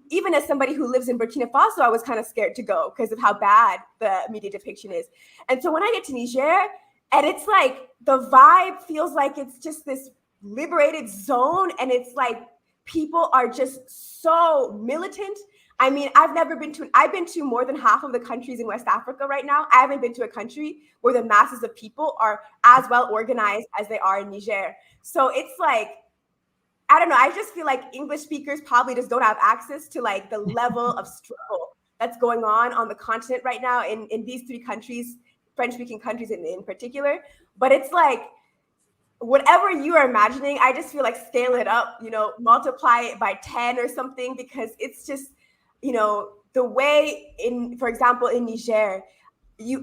even as somebody who lives in Burkina Faso, I was kind of scared to go because of how bad the media depiction is. And so when I get to Niger, and it's like, the vibe feels like it's just this liberated zone. And it's like, people are just so militant. I mean, I've been to more than half of the countries in West Africa right now. I haven't been to a country where the masses of people are as well organized as they are in Niger. So it's like, I don't know. I just feel like English speakers probably just don't have access to like the level of struggle that's going on the continent right now in these three countries, French-speaking countries in particular. But it's like, whatever you are imagining, I just feel like scale it up, multiply it by 10 or something, because it's just, the way for example, in Niger,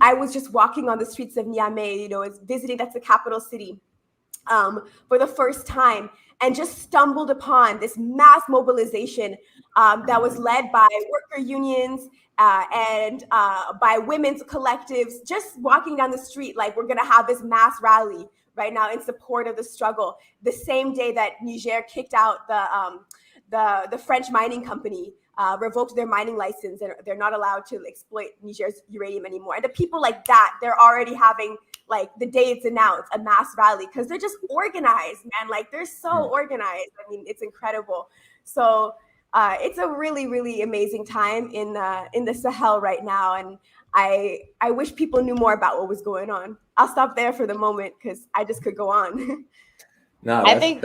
I was just walking on the streets of Niamey, it's visiting, that's the capital city, for the first time, and just stumbled upon this mass mobilization that was led by worker unions and by women's collectives, just walking down the street like we're going to have this mass rally right now in support of the struggle. The same day that Niger kicked out the French mining company, revoked their mining license, and they're not allowed to exploit Niger's uranium anymore. And the people like that, they're already having, like, the day it's announced, a mass rally, because they're just organized, man. Like, they're so organized. I mean, it's incredible. So it's a really, really amazing time in the Sahel right now. And I wish people knew more about what was going on. I'll stop there for the moment because I just could go on. Go ahead.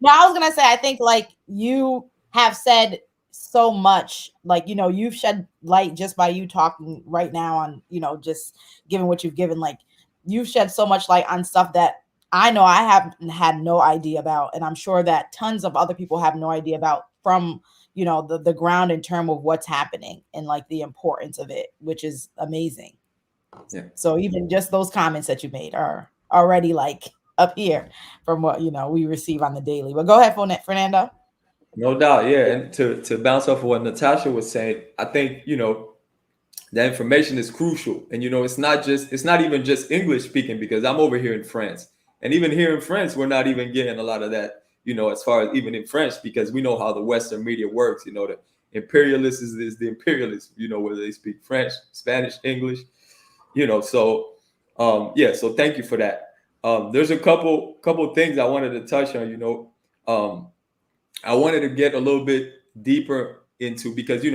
No, I was gonna say, I think like you have said so much, like, you've shed light just by you talking right now on, just giving what you've given. Like, you've shed so much light on stuff that I know I haven't had no idea about, and I'm sure that tons of other people have no idea about from the ground in terms of what's happening and like the importance of it, which is amazing. Yeah. So even just those comments that you made are already like up here from what we receive on the daily. But go ahead, Fernando. No doubt, yeah. And to bounce off of what Natasha was saying, I think that information is crucial. And it's not even just English speaking, because I'm over here in France, and even here in France, we're not even getting a lot of that. As far as even in French, because we know how the Western media works. The imperialist is the imperialist, whether they speak French, Spanish, English, So thank you for that. There's a couple things I wanted to touch on. I wanted to get a little bit deeper into, because a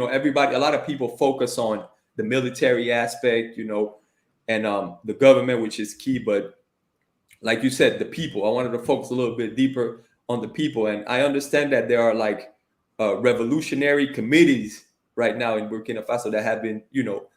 lot of people focus on the military aspect, and the government, which is key. But like you said, the people. I wanted to focus a little bit deeper on the people. And I understand that there are like revolutionary committees right now in Burkina Faso that have been,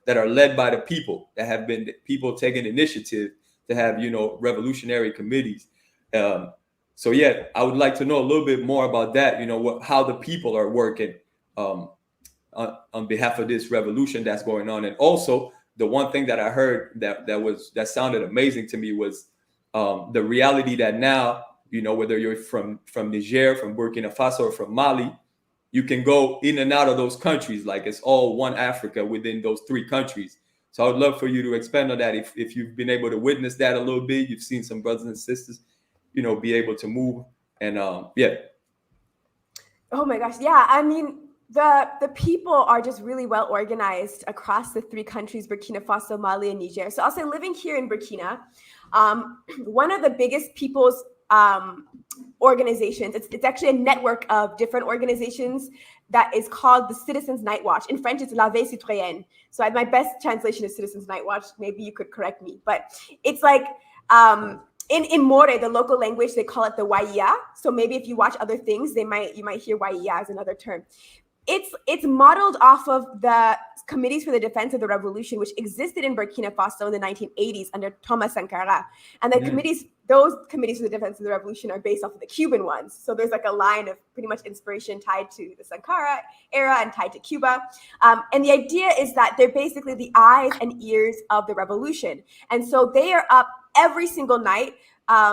that are led by the people, that have been people taking initiative to have, revolutionary committees. So yeah, I would like to know a little bit more about that, how the people are working on behalf of this revolution that's going on. And also the one thing that I heard that sounded amazing to me was the reality that now, whether you're from Niger, from Burkina Faso, or from Mali, you can go in and out of those countries. Like, it's all one Africa within those three countries. So I would love for you to expand on that. If you've been able to witness that a little bit, you've seen some brothers and sisters, be able to move. And yeah. Oh my gosh. Yeah. I mean, the people are just really well organized across the three countries, Burkina Faso, Mali, and Niger. So I'll say, living here in Burkina, one of the biggest people's organizations, it's actually a network of different organizations that is called the Citizens Night Watch. In French, it's La Veille Citoyenne. So my best translation is Citizens Night Watch. Maybe you could correct me, but it's like in More, the local language, they call it the Waiya. So maybe if you watch other things, you might hear Waiya as another term. It's modeled off of the Committees for the Defense of the Revolution, which existed in Burkina Faso in the 1980s under Thomas Sankara. And those committees for the defense of the revolution are based off of the Cuban ones. So there's like a line of pretty much inspiration tied to the Sankara era and tied to Cuba. And the idea is that they're basically the eyes and ears of the revolution. And so they are up every single night,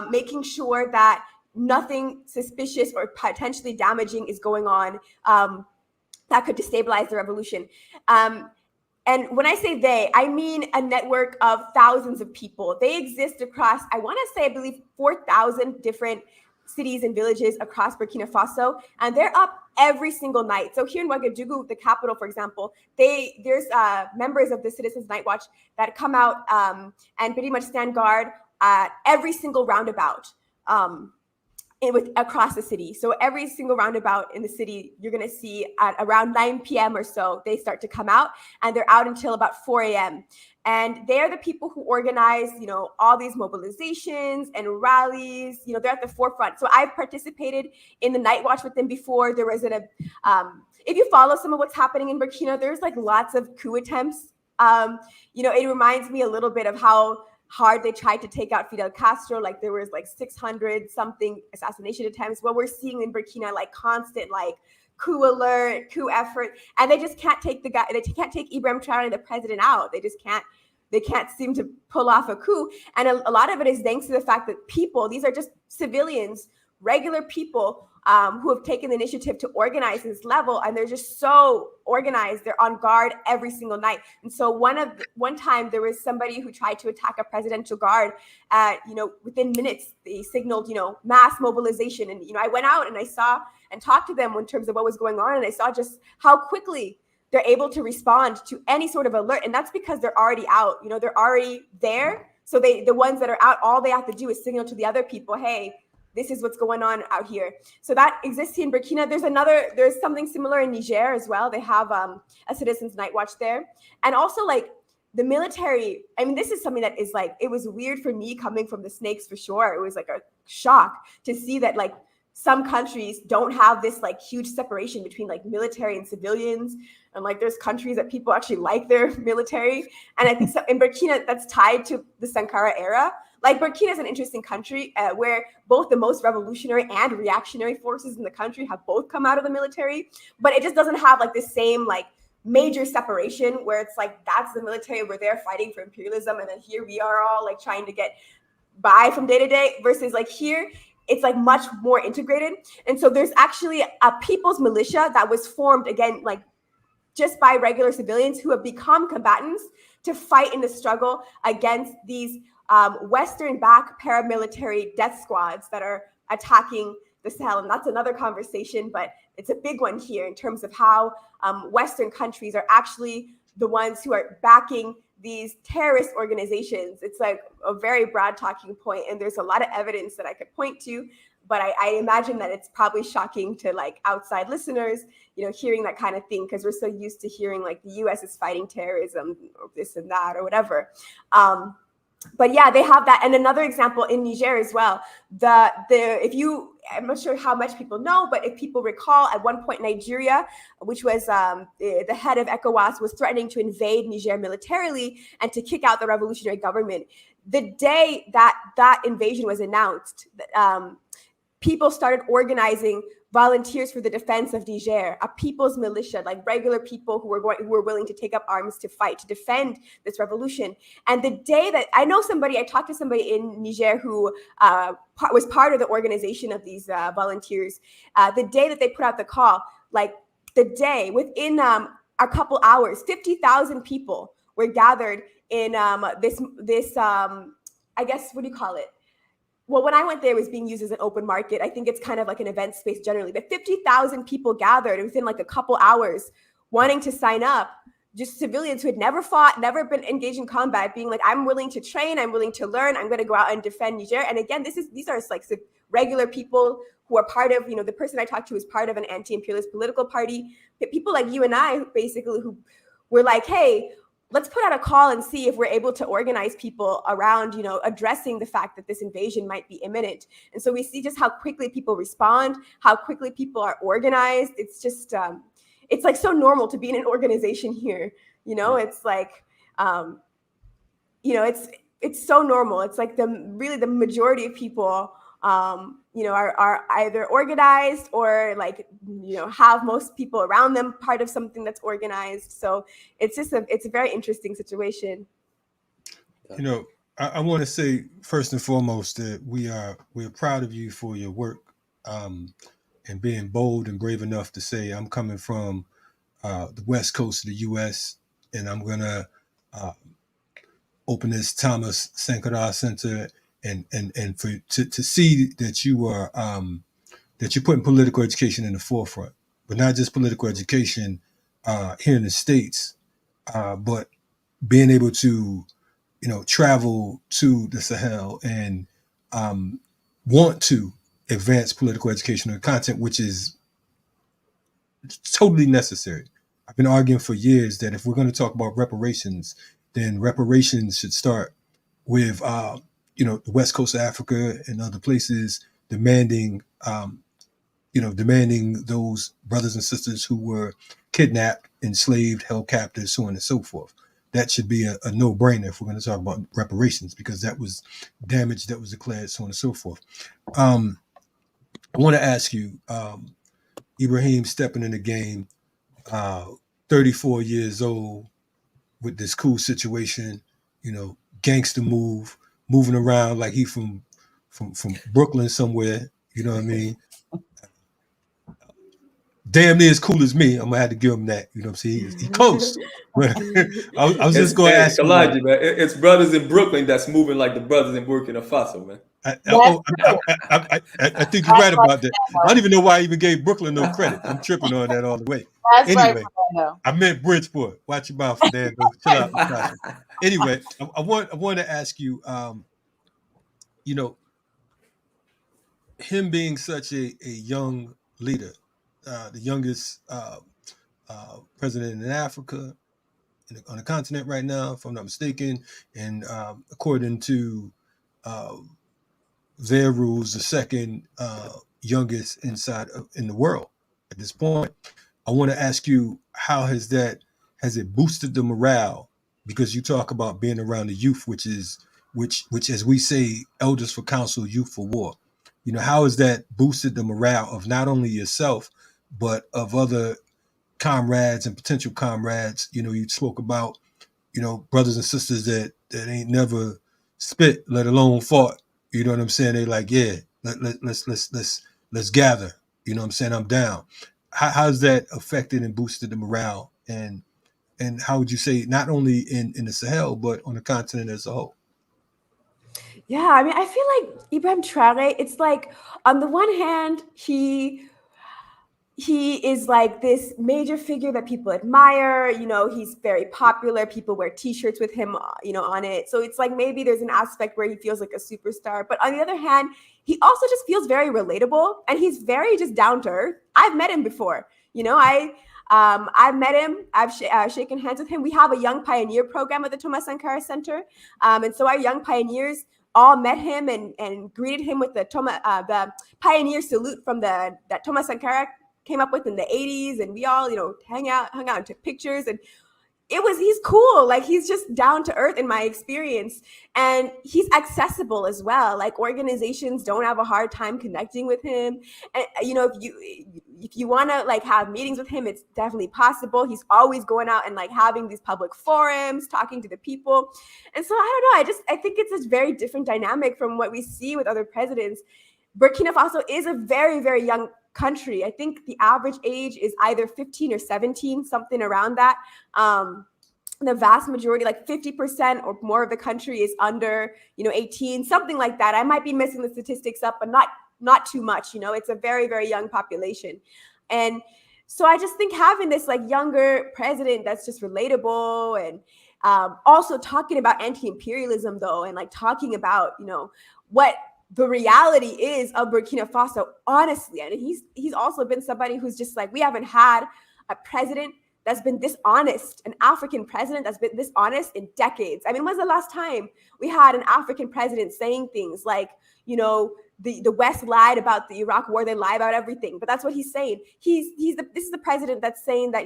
making sure that nothing suspicious or potentially damaging is going on that could destabilize the revolution. And when I say they, I mean a network of thousands of people. They exist across, I believe 4,000 different cities and villages across Burkina Faso, and they're up every single night. So here in Ouagadougou, the capital, for example, there's members of the Citizens Night Watch that come out and pretty much stand guard at every single roundabout. across the city. So every single roundabout in the city, you're going to see at around 9 p.m. or so, they start to come out, and they're out until about 4 a.m. And they're the people who organize, all these mobilizations and rallies. They're at the forefront. So I've participated in the night watch with them before. There was if you follow some of what's happening in Burkina, there's like lots of coup attempts. It reminds me a little bit of how hard they tried to take out Fidel Castro. Like there was like 600 something assassination attempts. What we're seeing in Burkina, like constant coup alert, coup effort, and they just can't take they can't take Ibrahim Traoré, the president, out. They can't seem to pull off a coup. And a lot of it is thanks to the fact that these are just civilians, regular people who have taken the initiative to organize this level, and they're just so organized. They're on guard every single night. And so one time there was somebody who tried to attack a presidential guard. Within minutes they signaled mass mobilization, and I went out and I saw and talked to them in terms of what was going on, and I saw just how quickly they're able to respond to any sort of alert. And that's because they're already out. They're already there. So the ones that are out, all they have to do is signal to the other people, hey, this is what's going on out here. So that exists here in Burkina. There's something similar in Niger as well. They have a citizens night watch there. And also the military, this is something that is it was weird for me coming from the Snakes for sure. It was a shock to see that some countries don't have this huge separation between military and civilians. And there's countries that people actually like their military. And I think in Burkina, that's tied to the Sankara era. Burkina is an interesting country where both the most revolutionary and reactionary forces in the country have both come out of the military, but it just doesn't have the same major separation where it's that's the military, we're there fighting for imperialism, and then here we are all trying to get by from day to day, versus here it's much more integrated. And so there's actually a people's militia that was formed again just by regular civilians who have become combatants to fight in the struggle against these Western-backed paramilitary death squads that are attacking the Sahel. And that's another conversation, but it's a big one here in terms of how Western countries are actually the ones who are backing these terrorist organizations. It's a very broad talking point, and there's a lot of evidence that I could point to, but I imagine that it's probably shocking to outside listeners, hearing that kind of thing, because we're so used to hearing the US is fighting terrorism or this and that or whatever. But yeah, they have that. And another example in Niger as well, I'm not sure how much people know, but if people recall, at one point Nigeria, which was the head of ECOWAS, was threatening to invade Niger militarily and to kick out the revolutionary government. The day that invasion was announced, people started organizing volunteers for the defense of Niger, a people's militia, regular people who were willing to take up arms to fight, to defend this revolution. And the day that I talked to somebody in Niger who was part of the organization of these volunteers, the day that they put out the call, within a couple hours, 50,000 people were gathered in this I guess, what do you call it? Well, when I went there, it was being used as an open market. I think it's kind of an event space generally, but 50,000 people gathered within a couple hours wanting to sign up, just civilians who had never fought, never been engaged in combat, being I'm willing to train, I'm willing to learn, I'm going to go out and defend Niger. And again, these are regular people who are part of, the person I talked to is part of an anti-imperialist political party, people like you and I, basically, who were hey, let's put out a call and see if we're able to organize people around, addressing the fact that this invasion might be imminent. And so we see just how quickly people respond, how quickly people are organized. It's just, it's so normal to be in an organization here. It's it's so normal. It's the majority of people, are either organized or have most people around them part of something that's organized. So it's a very interesting situation. I want to say first and foremost that we're proud of you for your work, and being bold and brave enough to say, I'm coming from the West Coast of the U.S. and I'm gonna open this Thomas Sankara Center. And to see that you are that you're putting political education in the forefront, but not just political education here in the States, but being able to travel to the Sahel and want to advanced political educational content, which is totally necessary. I've been arguing for years that if we're going to talk about reparations, then reparations should start with, the West Coast of Africa and other places demanding, demanding those brothers and sisters who were kidnapped, enslaved, held captive, so on and so forth. That should be a no-brainer if we're going to talk about reparations, because that was damage that was declared, so on and so forth. I want to ask you, Ibrahim stepping in the game, 34 years old, with this cool situation, gangster moving around like he from Brooklyn somewhere, you know what I mean? Damn near as cool as me. I'm gonna have to give him that. You know what I'm saying? He's close. I was just going to ask you, man. It's brothers in Brooklyn that's moving like the brothers in Burkina Faso, man. I think you're right about that. I don't even know why I even gave Brooklyn no credit. I'm tripping on that all the way. Anyway, I meant Bridgeport. Watch your mouth, Dan. Chill out. Anyway, I want to ask you, him being such a young leader, the youngest president in Africa, on the continent right now, if I'm not mistaken, and according to their rules, the second youngest in the world at this point. I want to ask you, how has it boosted the morale? Because you talk about being around the youth, which as we say, elders for counsel, youth for war. How has that boosted the morale of not only yourself, but of other comrades and potential comrades? You spoke about, brothers and sisters that ain't never spit, let alone fought. You know what I'm saying? They like, yeah, let's gather. You know what I'm saying? I'm down. How's that affected and boosted the morale? And how would you say, not only in the Sahel, but on the continent as a whole? Yeah, I mean, I feel like Ibrahim Traoré, it's like, on the one hand, he is like this major figure that people admire. He's very popular. People wear T-shirts with him, on it. So it's like maybe there's an aspect where he feels like a superstar. But on the other hand, he also just feels very relatable, and he's very just down to earth. I've met him before. I've met him. I've shaken hands with him. We have a Young Pioneer program at the Thomas Sankara Center, and so our young pioneers all met him and greeted him with the pioneer salute from that Thomas Sankara came up with in the 80s, and we all, hung out and took pictures, and he's cool. Like, he's just down to earth in my experience, and he's accessible as well. Like, organizations don't have a hard time connecting with him. And if you want to like have meetings with him, it's definitely possible. He's always going out and like having these public forums, talking to the people. And so I don't know, I think it's a very different dynamic from what we see with other presidents. Burkina Faso is a very, very young country. I think the average age is either 15 or 17, something around that. The vast majority, like 50% or more of the country, is under 18, something like that. I might be missing the statistics up, but not too much. It's a very, very young population. And so I just think having this like younger president that's just relatable, and also talking about anti-imperialism though, and like talking about what the reality is of Burkina Faso, honestly. And he's also been somebody who's just like, we haven't had a president that's been this honest, an African president that's been this honest in decades. I mean, when's the last time we had an African president saying things like, the West lied about the Iraq war, they lie about everything, but that's what he's saying. This is the president that's saying that,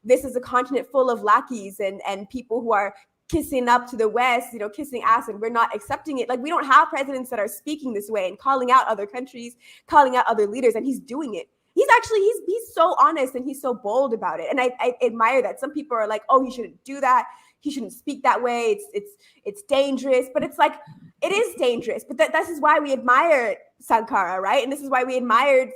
this is a continent full of lackeys and people who are kissing up to the West, kissing ass, and we're not accepting it. Like, we don't have presidents that are speaking this way and calling out other countries, calling out other leaders, and he's doing it. He's so honest and he's so bold about it. And I admire that. Some people are like, oh, he shouldn't do that. He shouldn't speak that way. It's dangerous. But it's like, it is dangerous. But this is why we admire Sankara, right? And this is why we admired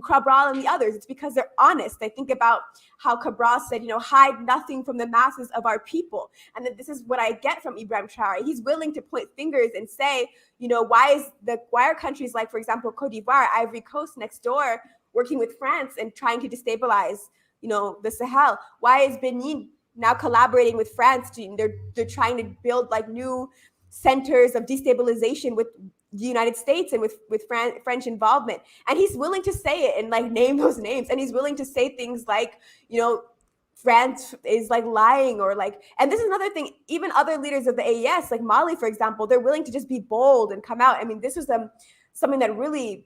Cabral and the others. It's because they're honest. I think about how Cabral said, hide nothing from the masses of our people. And that this is what I get from Ibrahim Traoré. He's willing to point fingers and say, why are countries like, for example, Cote d'Ivoire, Ivory Coast next door, working with France and trying to destabilize, the Sahel? Why is Benin now collaborating with France? They're trying to build like new centers of destabilization with the United States and with French involvement. And he's willing to say it and like name those names. And he's willing to say things like, you know, France is like lying or like, and this is another thing, even other leaders of the AES, like Mali, for example, they're willing to just be bold and come out. I mean, this was something that really,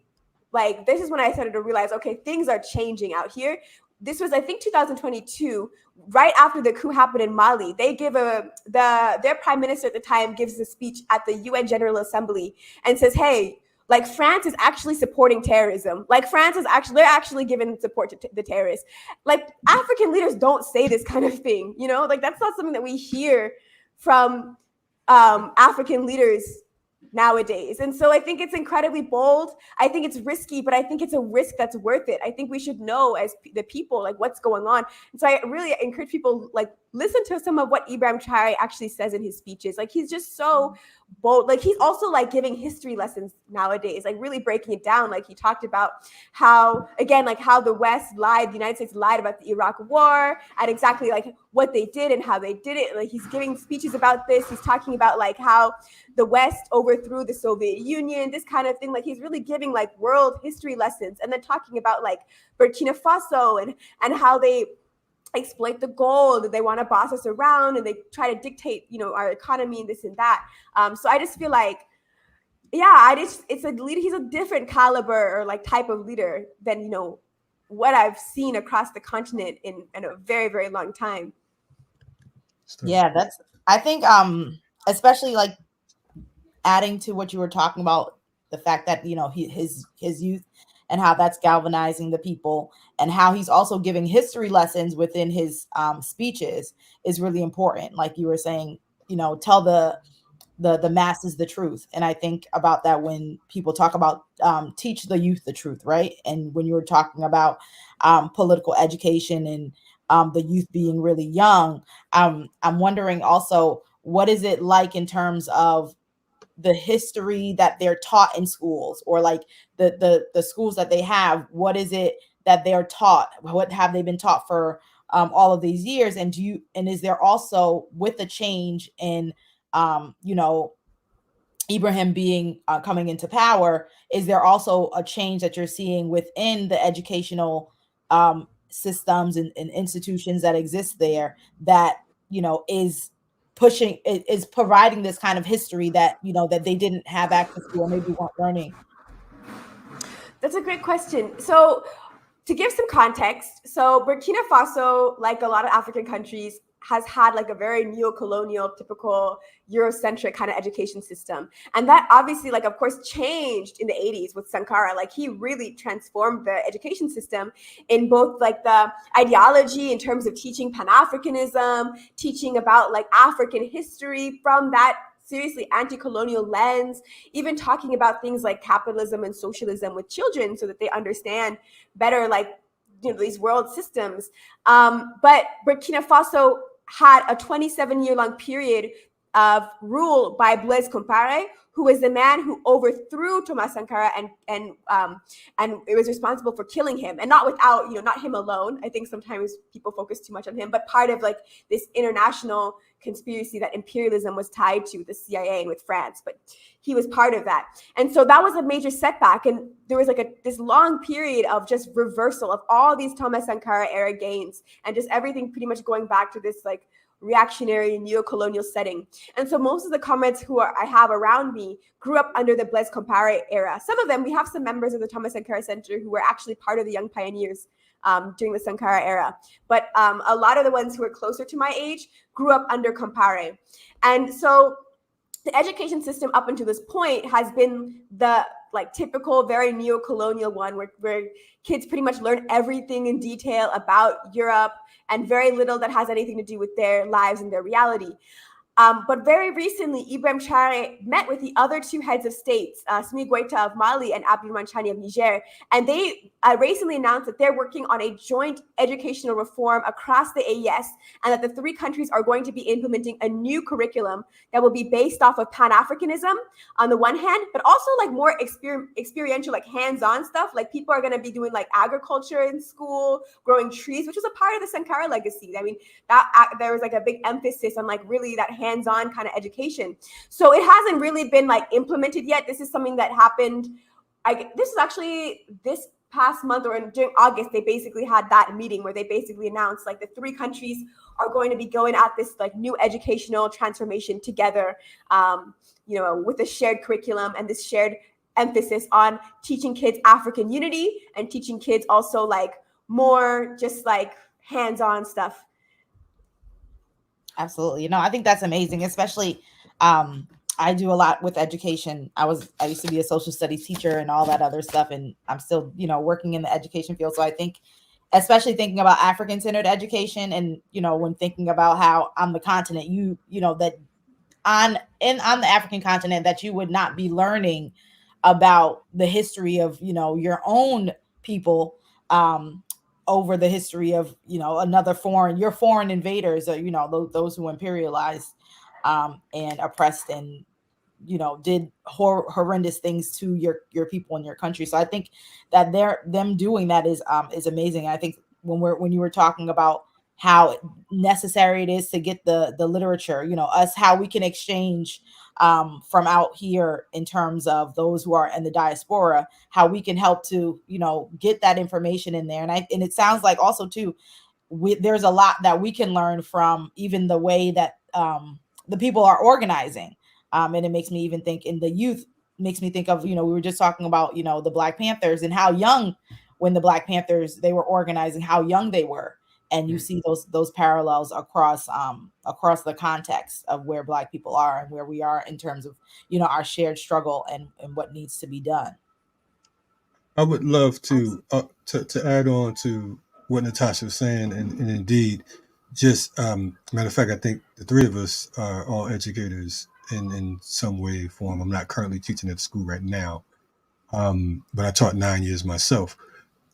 like, this is when I started to realize, okay, things are changing out here. This was, I think, 2022, right after the coup happened in Mali. They give their prime minister at the time gives a speech at the UN General Assembly and says, hey, like France is actually supporting terrorism. Like France is they're actually giving support to the terrorists. Like African leaders don't say this kind of thing, you know, like that's not something that we hear from African leaders nowadays. And so I think it's incredibly bold. I think it's risky, but I think it's a risk that's worth it. I think we should know as the people, like what's going on. And so I really encourage people, like, listen to some of what Ibrahim Traoré actually says in his speeches. Like, he's just so bold. Like, he's also like giving history lessons nowadays, like really breaking it down. Like, he talked about how, again, like how the West lied, the United States lied about the Iraq War and exactly like what they did and how they did it. Like, he's giving speeches about this. He's talking about like how the West overthrew the Soviet Union, this kind of thing. Like, he's really giving like world history lessons, and then talking about like Burkina Faso and how they exploit the gold, they want to boss us around, and they try to dictate, you know, our economy and this and that. So I just feel like, yeah, it's a leader. He's a different caliber or like type of leader than, you know, what I've seen across the continent in a very, very long time. Yeah, I think, especially like adding to what you were talking about, the fact that, you know, his youth and how that's galvanizing the people, and how he's also giving history lessons within his speeches is really important. Like you were saying, you know, tell the masses the truth. And I think about that when people talk about teach the youth the truth, right? And when you were talking about political education and the youth being really young, I'm wondering also, what is it like in terms of the history that they're taught in schools, or like the schools that they have? What is it that they're taught? What have they been taught for all of these years? And is there also, with the change in you know, Ibrahim being coming into power, is there also a change that you're seeing within the educational systems and institutions that exist there that, you know, is providing this kind of history that, you know, that they didn't have access to or maybe weren't learning? That's a great question. So to give some context, so Burkina Faso, like a lot of African countries, has had like a very neo-colonial, typical Eurocentric kind of education system. And that obviously, like, of course, changed in the 80s with Sankara. Like, he really transformed the education system in both like the ideology in terms of teaching Pan-Africanism, teaching about like African history from that seriously anti-colonial lens, even talking about things like capitalism and socialism with children so that they understand better, like, you know, these world systems. But Burkina Faso had a 27-year-long period of rule by Blaise Compaoré, who was the man who overthrew Thomas Sankara and it was responsible for killing him, and not without, you know, not him alone. I think sometimes people focus too much on him, but part of like this international conspiracy that imperialism was tied to the CIA and with France, but he was part of that. And so that was a major setback. And there was like this long period of just reversal of all these Thomas Sankara era gains, and just everything pretty much going back to this like reactionary neo-colonial setting. And so most of the comrades I have around me grew up under the Blaise Compaoré era. Some of them, we have some members of the Thomas Sankara Center who were actually part of the Young Pioneers during the Sankara era. But a lot of the ones who are closer to my age grew up under Compaoré. And so the education system up until this point has been the like typical, very neo-colonial one where kids pretty much learn everything in detail about Europe and very little that has anything to do with their lives and their reality. But very recently, Ibrahim Traoré met with the other two heads of states, Assimi Goïta of Mali and Abdourahmane Chani of Niger, and they recently announced that they're working on a joint educational reform across the AES, and that the three countries are going to be implementing a new curriculum that will be based off of Pan-Africanism on the one hand, but also like more experiential, like hands-on stuff. Like, people are going to be doing like agriculture in school, growing trees, which was a part of the Sankara legacy. I mean, that there was like a big emphasis on like really that hands-on kind of education. So it hasn't really been like implemented yet. This is something that happened. This is actually this past month, or during August, they basically had that meeting where they basically announced like the 3 countries are going to be going at this like new educational transformation together, with a shared curriculum and this shared emphasis on teaching kids African unity and teaching kids also like more just like hands-on stuff. Absolutely. I think that's amazing, especially I do a lot with education. I used to be a social studies teacher and all that other stuff, and I'm still, working in the education field. So I think, especially thinking about African-centered education, and when thinking about how on the continent, that on the African continent, that you would not be learning about the history of your own people over the history of another foreign invaders, or those who imperialized and oppressed and did horrendous things to your people in your country. So I think that them doing that is amazing. I think when you were talking about how necessary it is to get the literature, how we can exchange from out here in terms of those who are in the diaspora, how we can help to get that information in there. And it sounds like also too, there's a lot that we can learn from even the way that the people are organizing. And it makes me even think in the youth, makes me think of, we were just talking about, the Black Panthers and how young, when the Black Panthers, they were organizing, how young they were. And you see those parallels across the context of where Black people are and where we are in terms of, our shared struggle and what needs to be done. I would love to add on to what Natasha was saying, and indeed, just matter of fact, I think the 3 of us are all educators in some way, form. I'm not currently teaching at school right now, but I taught 9 years myself,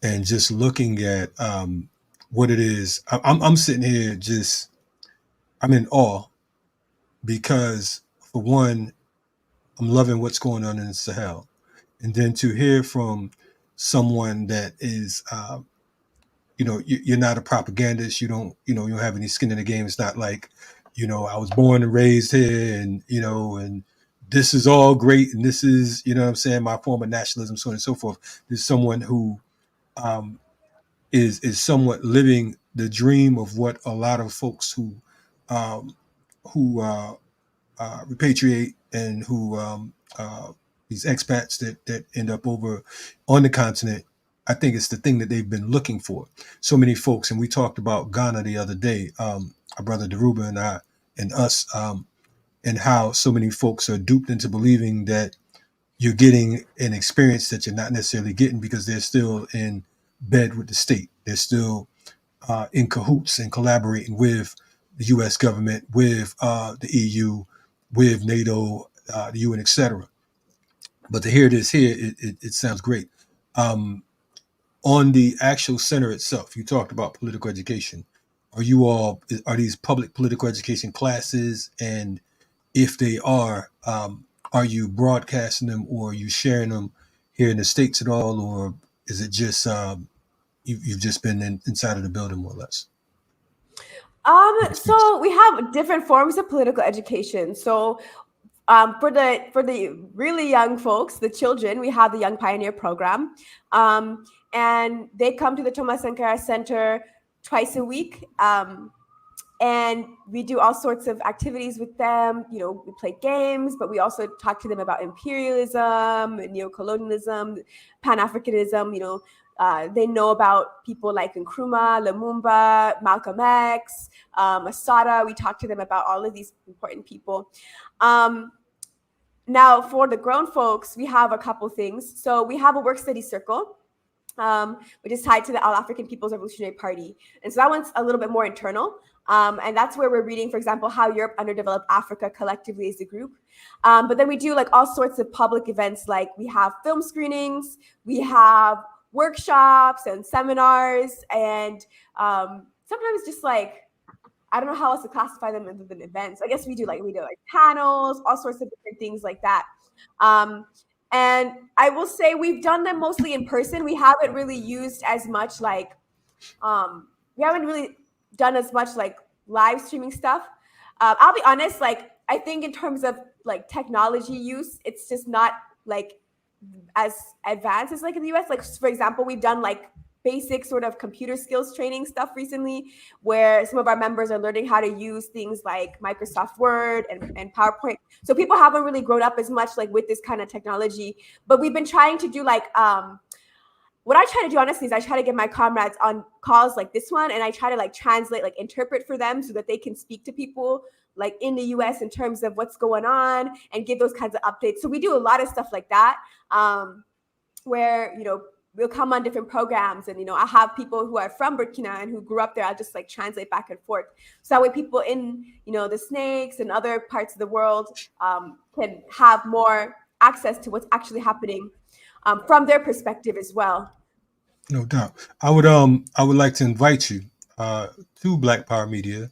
and just looking at what it is, I'm sitting here I'm in awe, because for one, I'm loving what's going on in the Sahel, and then to hear from someone that is, you're not a propagandist. You don't have any skin in the game. It's not like, I was born and raised here, and and this is all great, and this is, what I'm saying, my form of nationalism, so on and so forth. There's someone who is somewhat living the dream of what a lot of folks who repatriate and who these expats that end up over on the continent, I think it's the thing that they've been looking for. So many folks, and we talked about Ghana the other day, our brother Daruba and I and us, and how so many folks are duped into believing that you're getting an experience that you're not necessarily getting, because they're still in bed with the state. They're still in cahoots and collaborating with the U.S. government, with the EU, with NATO, the UN, etc. But to hear this here, it sounds great. On the actual center itself, you talked about political education. Are these public political education classes? And if they are you broadcasting them, or are you sharing them here in the States at all? Or is it just, you've just been inside of the building more or less? So we have different forms of political education. So for the really young folks, the children, we have the Young Pioneer Program. And they come to the Thomas Sankara Center twice a week. And we do all sorts of activities with them. We play games, but we also talk to them about imperialism, neocolonialism, Pan-Africanism. They know about people like Nkrumah, Lumumba, Malcolm X, Asada. We talk to them about all of these important people. Now, for the grown folks, we have a couple things. So we have a work study circle, which is tied to the All-African People's Revolutionary Party. And so that one's a little bit more internal. And that's where we're reading, for example, How Europe Underdeveloped Africa Collectively as a Group. But then we do like all sorts of public events, like we have film screenings, we have workshops and seminars, and sometimes just like, I don't know how else to classify them other than events. I guess we do like panels, all sorts of different things like that. And I will say we've done them mostly in person. We haven't really used as much we haven't really done as much like live streaming stuff. I'll be honest, like I think in terms of like technology use, it's just not like as advanced as like in the US. Like for example, we've done like basic sort of computer skills training stuff recently, where some of our members are learning how to use things like Microsoft Word and PowerPoint. So people haven't really grown up as much like with this kind of technology, but we've been trying to do like, what I try to do honestly is I try to get my comrades on calls like this one, and I try to like translate, like interpret for them so that they can speak to people like in the US in terms of what's going on and give those kinds of updates. So we do a lot of stuff like that, where, you know, we'll come on different programs and, you know, I have people who are from Burkina and who grew up there. I'll just like translate back and forth. So that way people in, you know, the snakes and other parts of the world can have more access to what's actually happening from their perspective as well. No doubt. I would like to invite you to Black Power Media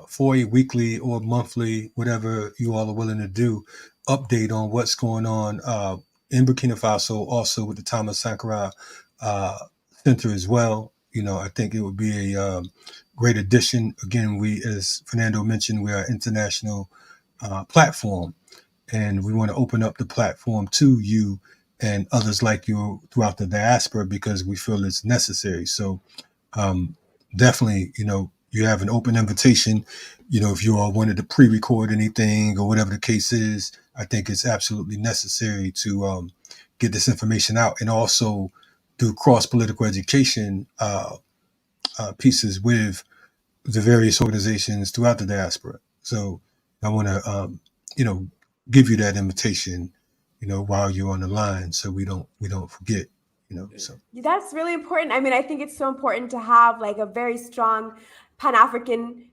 for a weekly or monthly, whatever you all are willing to do, update on what's going on in Burkina Faso, also with the Thomas Sankara Center as well. You know, I think it would be a great addition. Again, we, as Fernando mentioned, we are an international platform, and we want to open up the platform to you and others like you throughout the diaspora because we feel it's necessary. So definitely, you know, you have an open invitation. You know, if you all wanted to pre-record anything or whatever the case is, I think it's absolutely necessary to get this information out, and also do cross-political education pieces with the various organizations throughout the diaspora. So I want to, you know, give you that invitation, you know, while you're on the line, so we don't forget, you know. So that's really important. I mean, I think it's so important to have like a very strong Pan-African,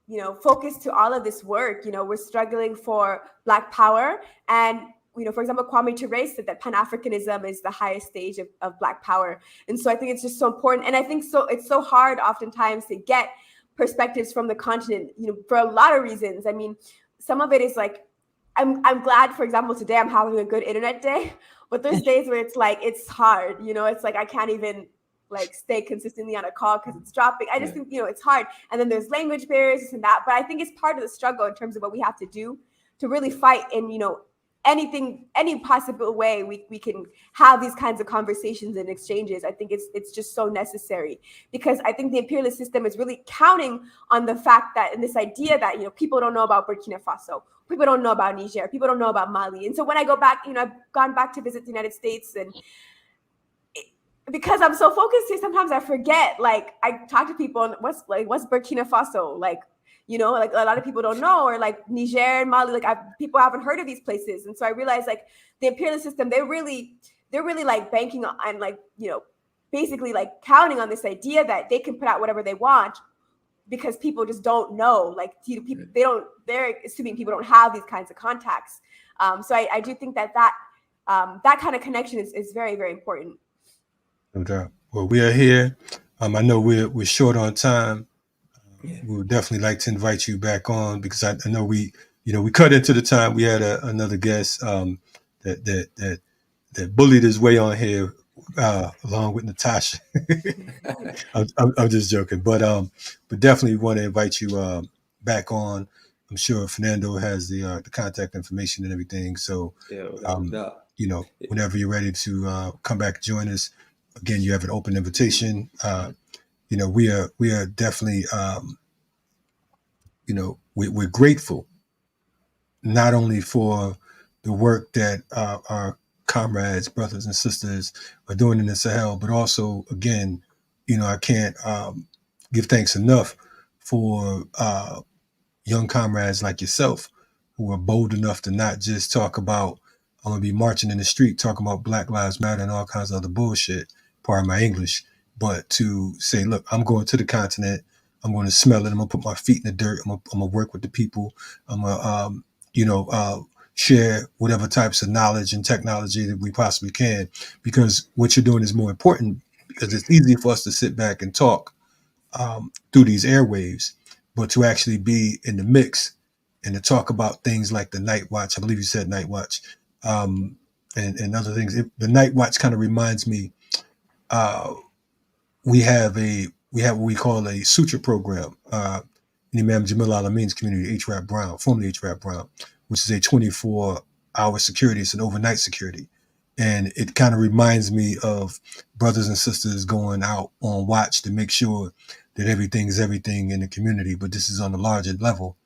you know, focus to all of this work. You know, we're struggling for Black power, and you know, for example, Kwame Ture said that Pan-Africanism is the highest stage of Black power, and so I think it's just so important. And I think so it's so hard oftentimes to get perspectives from the continent, you know, for a lot of reasons. I mean, some of it is like, I'm glad, for example, today I'm having a good internet day, but there's days where it's like, it's hard, you know, it's like, I can't even like stay consistently on a call because it's dropping. I just think, you know, it's hard. And then there's language barriers, this and that, but I think it's part of the struggle in terms of what we have to do to really fight in, you know, any possible way we can have these kinds of conversations and exchanges. I think it's just so necessary, because I think the imperialist system is really counting on the fact that, and this idea that, you know, people don't know about Burkina Faso, people don't know about Niger, people don't know about Mali. And so when I go back, you know, I've gone back to visit the United States, and because I'm so focused here, sometimes I forget, like I talk to people and what's Burkina Faso? Like, you know, like a lot of people don't know, or like Niger and Mali, like people haven't heard of these places. And so I realized like the imperialist system, they're really like banking on, and like, you know, basically like counting on this idea that they can put out whatever they want because people just don't know, like, you know, people, they're assuming people don't have these kinds of contacts. So I do think that kind of connection is very, very important. No doubt. Well, we are here. I know we're short on time. We would definitely like to invite you back on, because I know we cut into the time. We had another guest that bullied his way on here along with Natasha. I'm just joking, but definitely want to invite you back on. I'm sure Fernando has the contact information and everything. So you know, whenever you're ready to come back and join us, again, you have an open invitation. You know, we are definitely, you know, we're grateful not only for the work that our comrades, brothers and sisters are doing in the Sahel, but also, again, you know, I can't give thanks enough for young comrades like yourself who are bold enough to not just talk about, I'm going to be marching in the street talking about Black Lives Matter and all kinds of other bullshit, pardon my English, but to say, look, I'm going to the continent. I'm going to smell it. I'm going to put my feet in the dirt. I'm going to work with the people. I'm going to, you know, share whatever types of knowledge and technology that we possibly can, because what you're doing is more important, because it's easy for us to sit back and talk through these airwaves, but to actually be in the mix and to talk about things like the Night Watch. I believe you said Night Watch, and other things. The Night Watch kind of reminds me, we have what we call a suture program. Imam Jamil Al-Amin's community, H-Rap Brown, formerly H-Rap Brown, which is a 24-hour security. It's an overnight security. And it kind of reminds me of brothers and sisters going out on watch to make sure that everything's everything in the community. But this is on a larger level,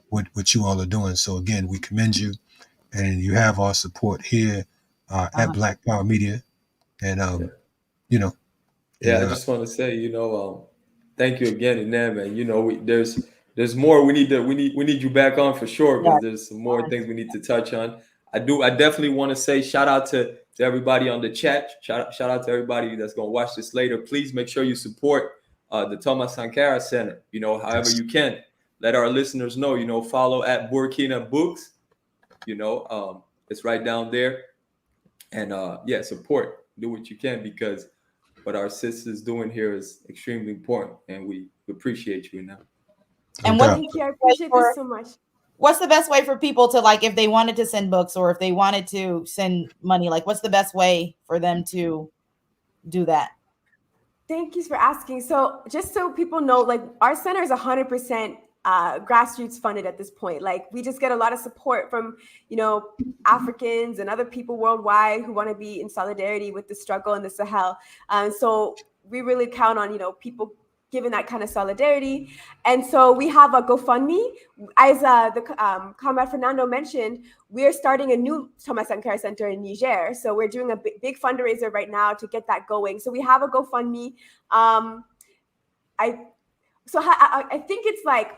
what you all are doing. So again, we commend you, and you have our support here at Black Power Media. And, you know. Yeah, I just want to say, you know, thank you again, Enam, and you know, there's more we need you back on for sure, because there's some more things we need to touch on. I definitely want to say shout out to everybody on the chat. Shout out to everybody that's gonna watch this later. Please make sure you support the Thomas Sankara Center. You know, however you can. Let our listeners know. You know, follow at Burkina Books. You know, it's right down there, and support. Do what you can, because what our sisters doing here is extremely important, and we appreciate you now. And I appreciate this so much. What's the best way for people to, like, if they wanted to send books or if they wanted to send money, like, what's the best way for them to do that? Thank you for asking. So just so people know, like, our center is 100% grassroots funded at this point. Like, we just get a lot of support from, you know, Africans and other people worldwide who want to be in solidarity with the struggle in the Sahel. So we really count on, you know, people giving that kind of solidarity. And so we have a GoFundMe. As the Comrade Fernando mentioned, we're starting a new Thomas Sankara Center in Niger. So we're doing a big fundraiser right now to get that going. So we have a GoFundMe. I think it's like,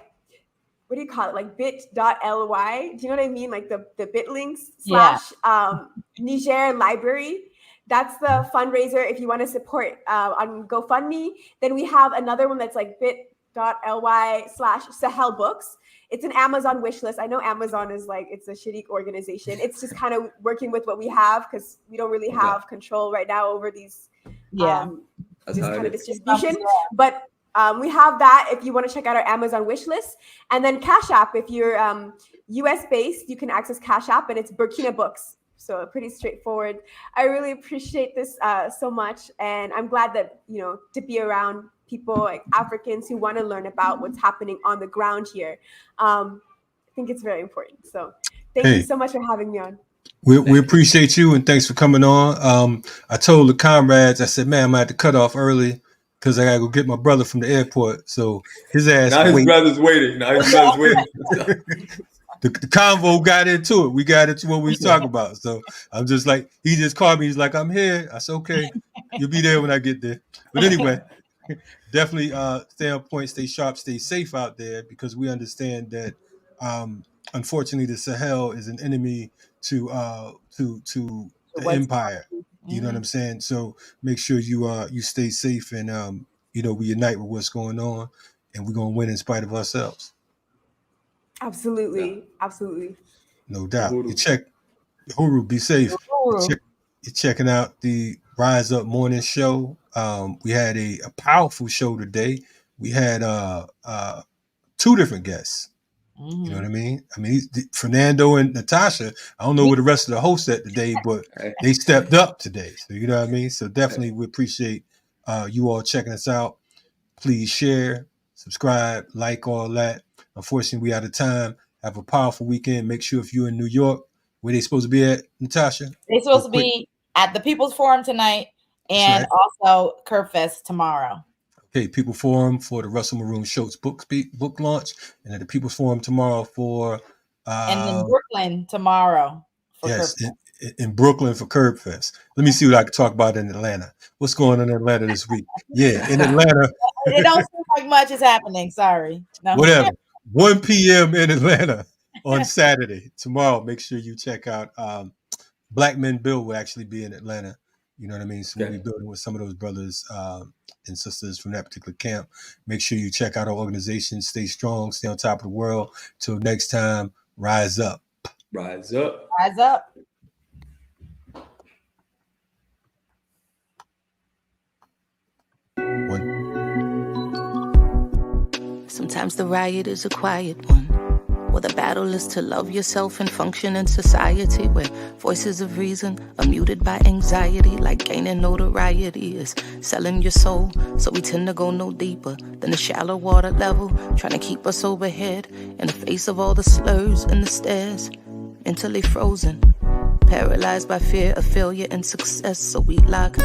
what do you call it? Like bit.ly. Do you know what I mean? Like the bit links / Niger Library. That's the fundraiser if you want to support on GoFundMe. Then we have another one that's like bit.ly / Sahel Books. It's an Amazon wish list. I know Amazon is like, it's a shitty organization. It's just kind of working with what we have, because we don't really have control right now over these this kind of distribution. But we have that if you want to check out our Amazon wish list. And then Cash App, if you're US based, you can access Cash App, and it's Burkina Books. So pretty straightforward. I really appreciate this so much. And I'm glad that, you know, to be around people like Africans who want to learn about what's happening on the ground here. I think it's very important. So thank you so much for having me on. We appreciate you, and thanks for coming on. I told the comrades, I said, man, I'm going to have to cut off early because I got to go get my brother from the airport. So his ass brother's waiting. The convo got into it. We got into what we was talking about. So I'm just like, he just called me. He's like, I'm here. I said, okay, you'll be there when I get there. But anyway, definitely stay on point, stay sharp, stay safe out there, because we understand that unfortunately the Sahel is an enemy to the empire. You know what I'm saying? So make sure you stay safe, and you know, we unite with what's going on, and we're gonna win in spite of ourselves. Absolutely. Absolutely. No doubt. Uhuru, be safe. You're checking out the Rise Up Morning Show. We had a powerful show today. We had 2 different guests. You know what I mean? Fernando and Natasha, I don't know where the rest of the hosts at today, but they stepped up today. So you know what I mean? So definitely we appreciate you all checking us out. Please share, subscribe, like, all that. Unfortunately, we out of time. Have a powerful weekend. Make sure if you're in New York, where they supposed to be at, Natasha? They're supposed to be at the People's Forum tonight, and also Curb Fest tomorrow. Okay, People Forum for the Russell Maroon Shoatz book launch, and at the People's Forum tomorrow for and in Brooklyn tomorrow for Curb Fest. In Brooklyn for Curb Fest. Let me see what I can talk about in Atlanta. What's going on in Atlanta this week? Yeah, in Atlanta. It don't seem like much is happening. Sorry. No. Whatever. 1 p.m. in Atlanta on Saturday. Tomorrow, make sure you check out Black Men Build will actually be in Atlanta. You know what I mean? So we'll be building with some of those brothers and sisters from that particular camp. Make sure you check out our organization. Stay strong. Stay on top of the world. Till next time, rise up. Rise up. Rise up. Sometimes the riot is a quiet one. Well, the battle is to love yourself and function in society where voices of reason are muted by anxiety, like gaining notoriety is selling your soul. So we tend to go no deeper than the shallow water level, trying to keep us overhead in the face of all the slurs and the stares, until they frozen, paralyzed by fear of failure and success. So we lock